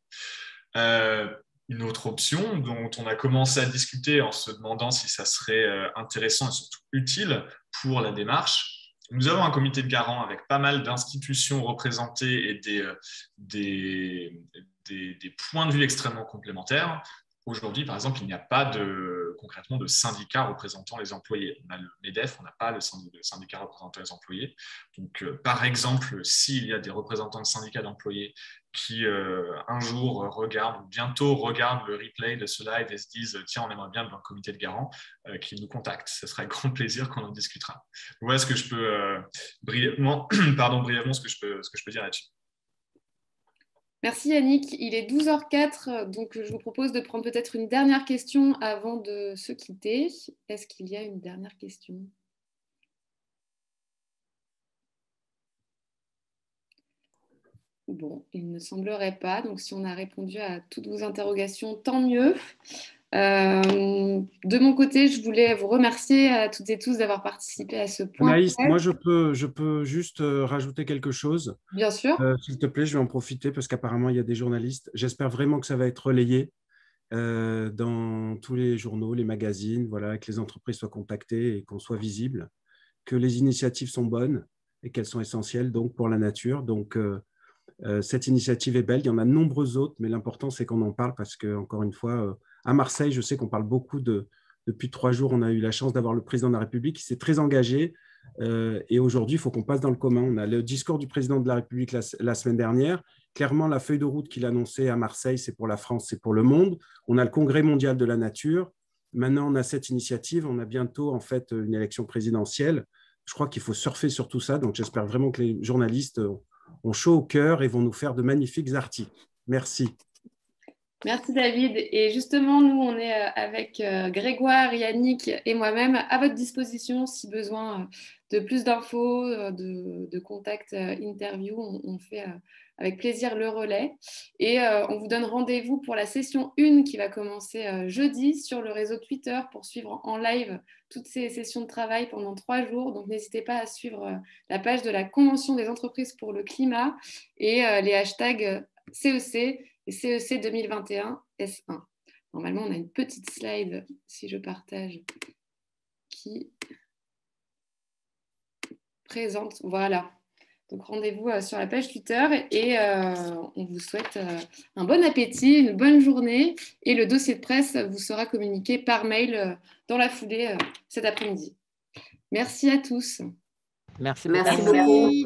Une autre option dont on a commencé à discuter en se demandant si ça serait intéressant et surtout utile pour la démarche. Nous avons un comité de garants avec pas mal d'institutions représentées et des points de vue extrêmement complémentaires. Aujourd'hui, par exemple, il n'y a pas concrètement de syndicat représentant les employés. On a le MEDEF, on n'a pas le syndicat représentant les employés. Donc, par exemple, s'il y a des représentants de syndicats d'employés qui, un jour, regardent ou bientôt regardent le replay de ce live et se disent « Tiens, on aimerait bien dans le comité de garants », qu'ils nous contactent. Ce sera avec grand plaisir qu'on en discutera. Voilà ce que je peux brièvement ce que je peux dire là-dessus. Merci Yannick. Il est 12h04, donc je vous propose de prendre peut-être une dernière question avant de se quitter. Est-ce qu'il y a une dernière question ? Bon, il ne semblerait pas. Donc, si on a répondu à toutes vos interrogations, tant mieux. De mon côté, je voulais vous remercier à toutes et tous d'avoir participé à ce point. Anaïs, moi, je peux juste rajouter quelque chose. Bien sûr. S'il te plaît, je vais en profiter parce qu'apparemment, il y a des journalistes. J'espère vraiment que ça va être relayé dans tous les journaux, les magazines, voilà, que les entreprises soient contactées et qu'on soit visible, que les initiatives sont bonnes et qu'elles sont essentielles donc, pour la nature. Donc, cette initiative est belle. Il y en a de nombreuses autres, mais l'important, c'est qu'on en parle parce que, encore une fois, à Marseille, je sais qu'on parle beaucoup depuis 3 jours, on a eu la chance d'avoir le président de la République qui s'est très engagé. Et aujourd'hui, il faut qu'on passe dans le commun. On a le discours du président de la République la semaine dernière. Clairement, la feuille de route qu'il a annoncée à Marseille, c'est pour la France, c'est pour le monde. On a le Congrès mondial de la nature. Maintenant, on a cette initiative. On a bientôt, en fait, une élection présidentielle. Je crois qu'il faut surfer sur tout ça. Donc, j'espère vraiment que les journalistes ont chaud au cœur et vont nous faire de magnifiques articles. Merci. Merci David. Et justement, nous, on est avec Grégoire, Yannick et moi-même à votre disposition si besoin de plus d'infos, de contacts, interviews. On fait avec plaisir le relais. Et on vous donne rendez-vous pour la session 1 qui va commencer jeudi sur le réseau Twitter pour suivre en live toutes ces sessions de travail pendant 3 jours. Donc, n'hésitez pas à suivre la page de la Convention des entreprises pour le climat et les hashtags CEC et CEC 2021 S1. Normalement, on a une petite slide, si je partage, qui présente. Voilà. Donc, rendez-vous sur la page Twitter et on vous souhaite un bon appétit, une bonne journée. Et le dossier de presse vous sera communiqué par mail dans la foulée cet après-midi. Merci à tous. Merci beaucoup.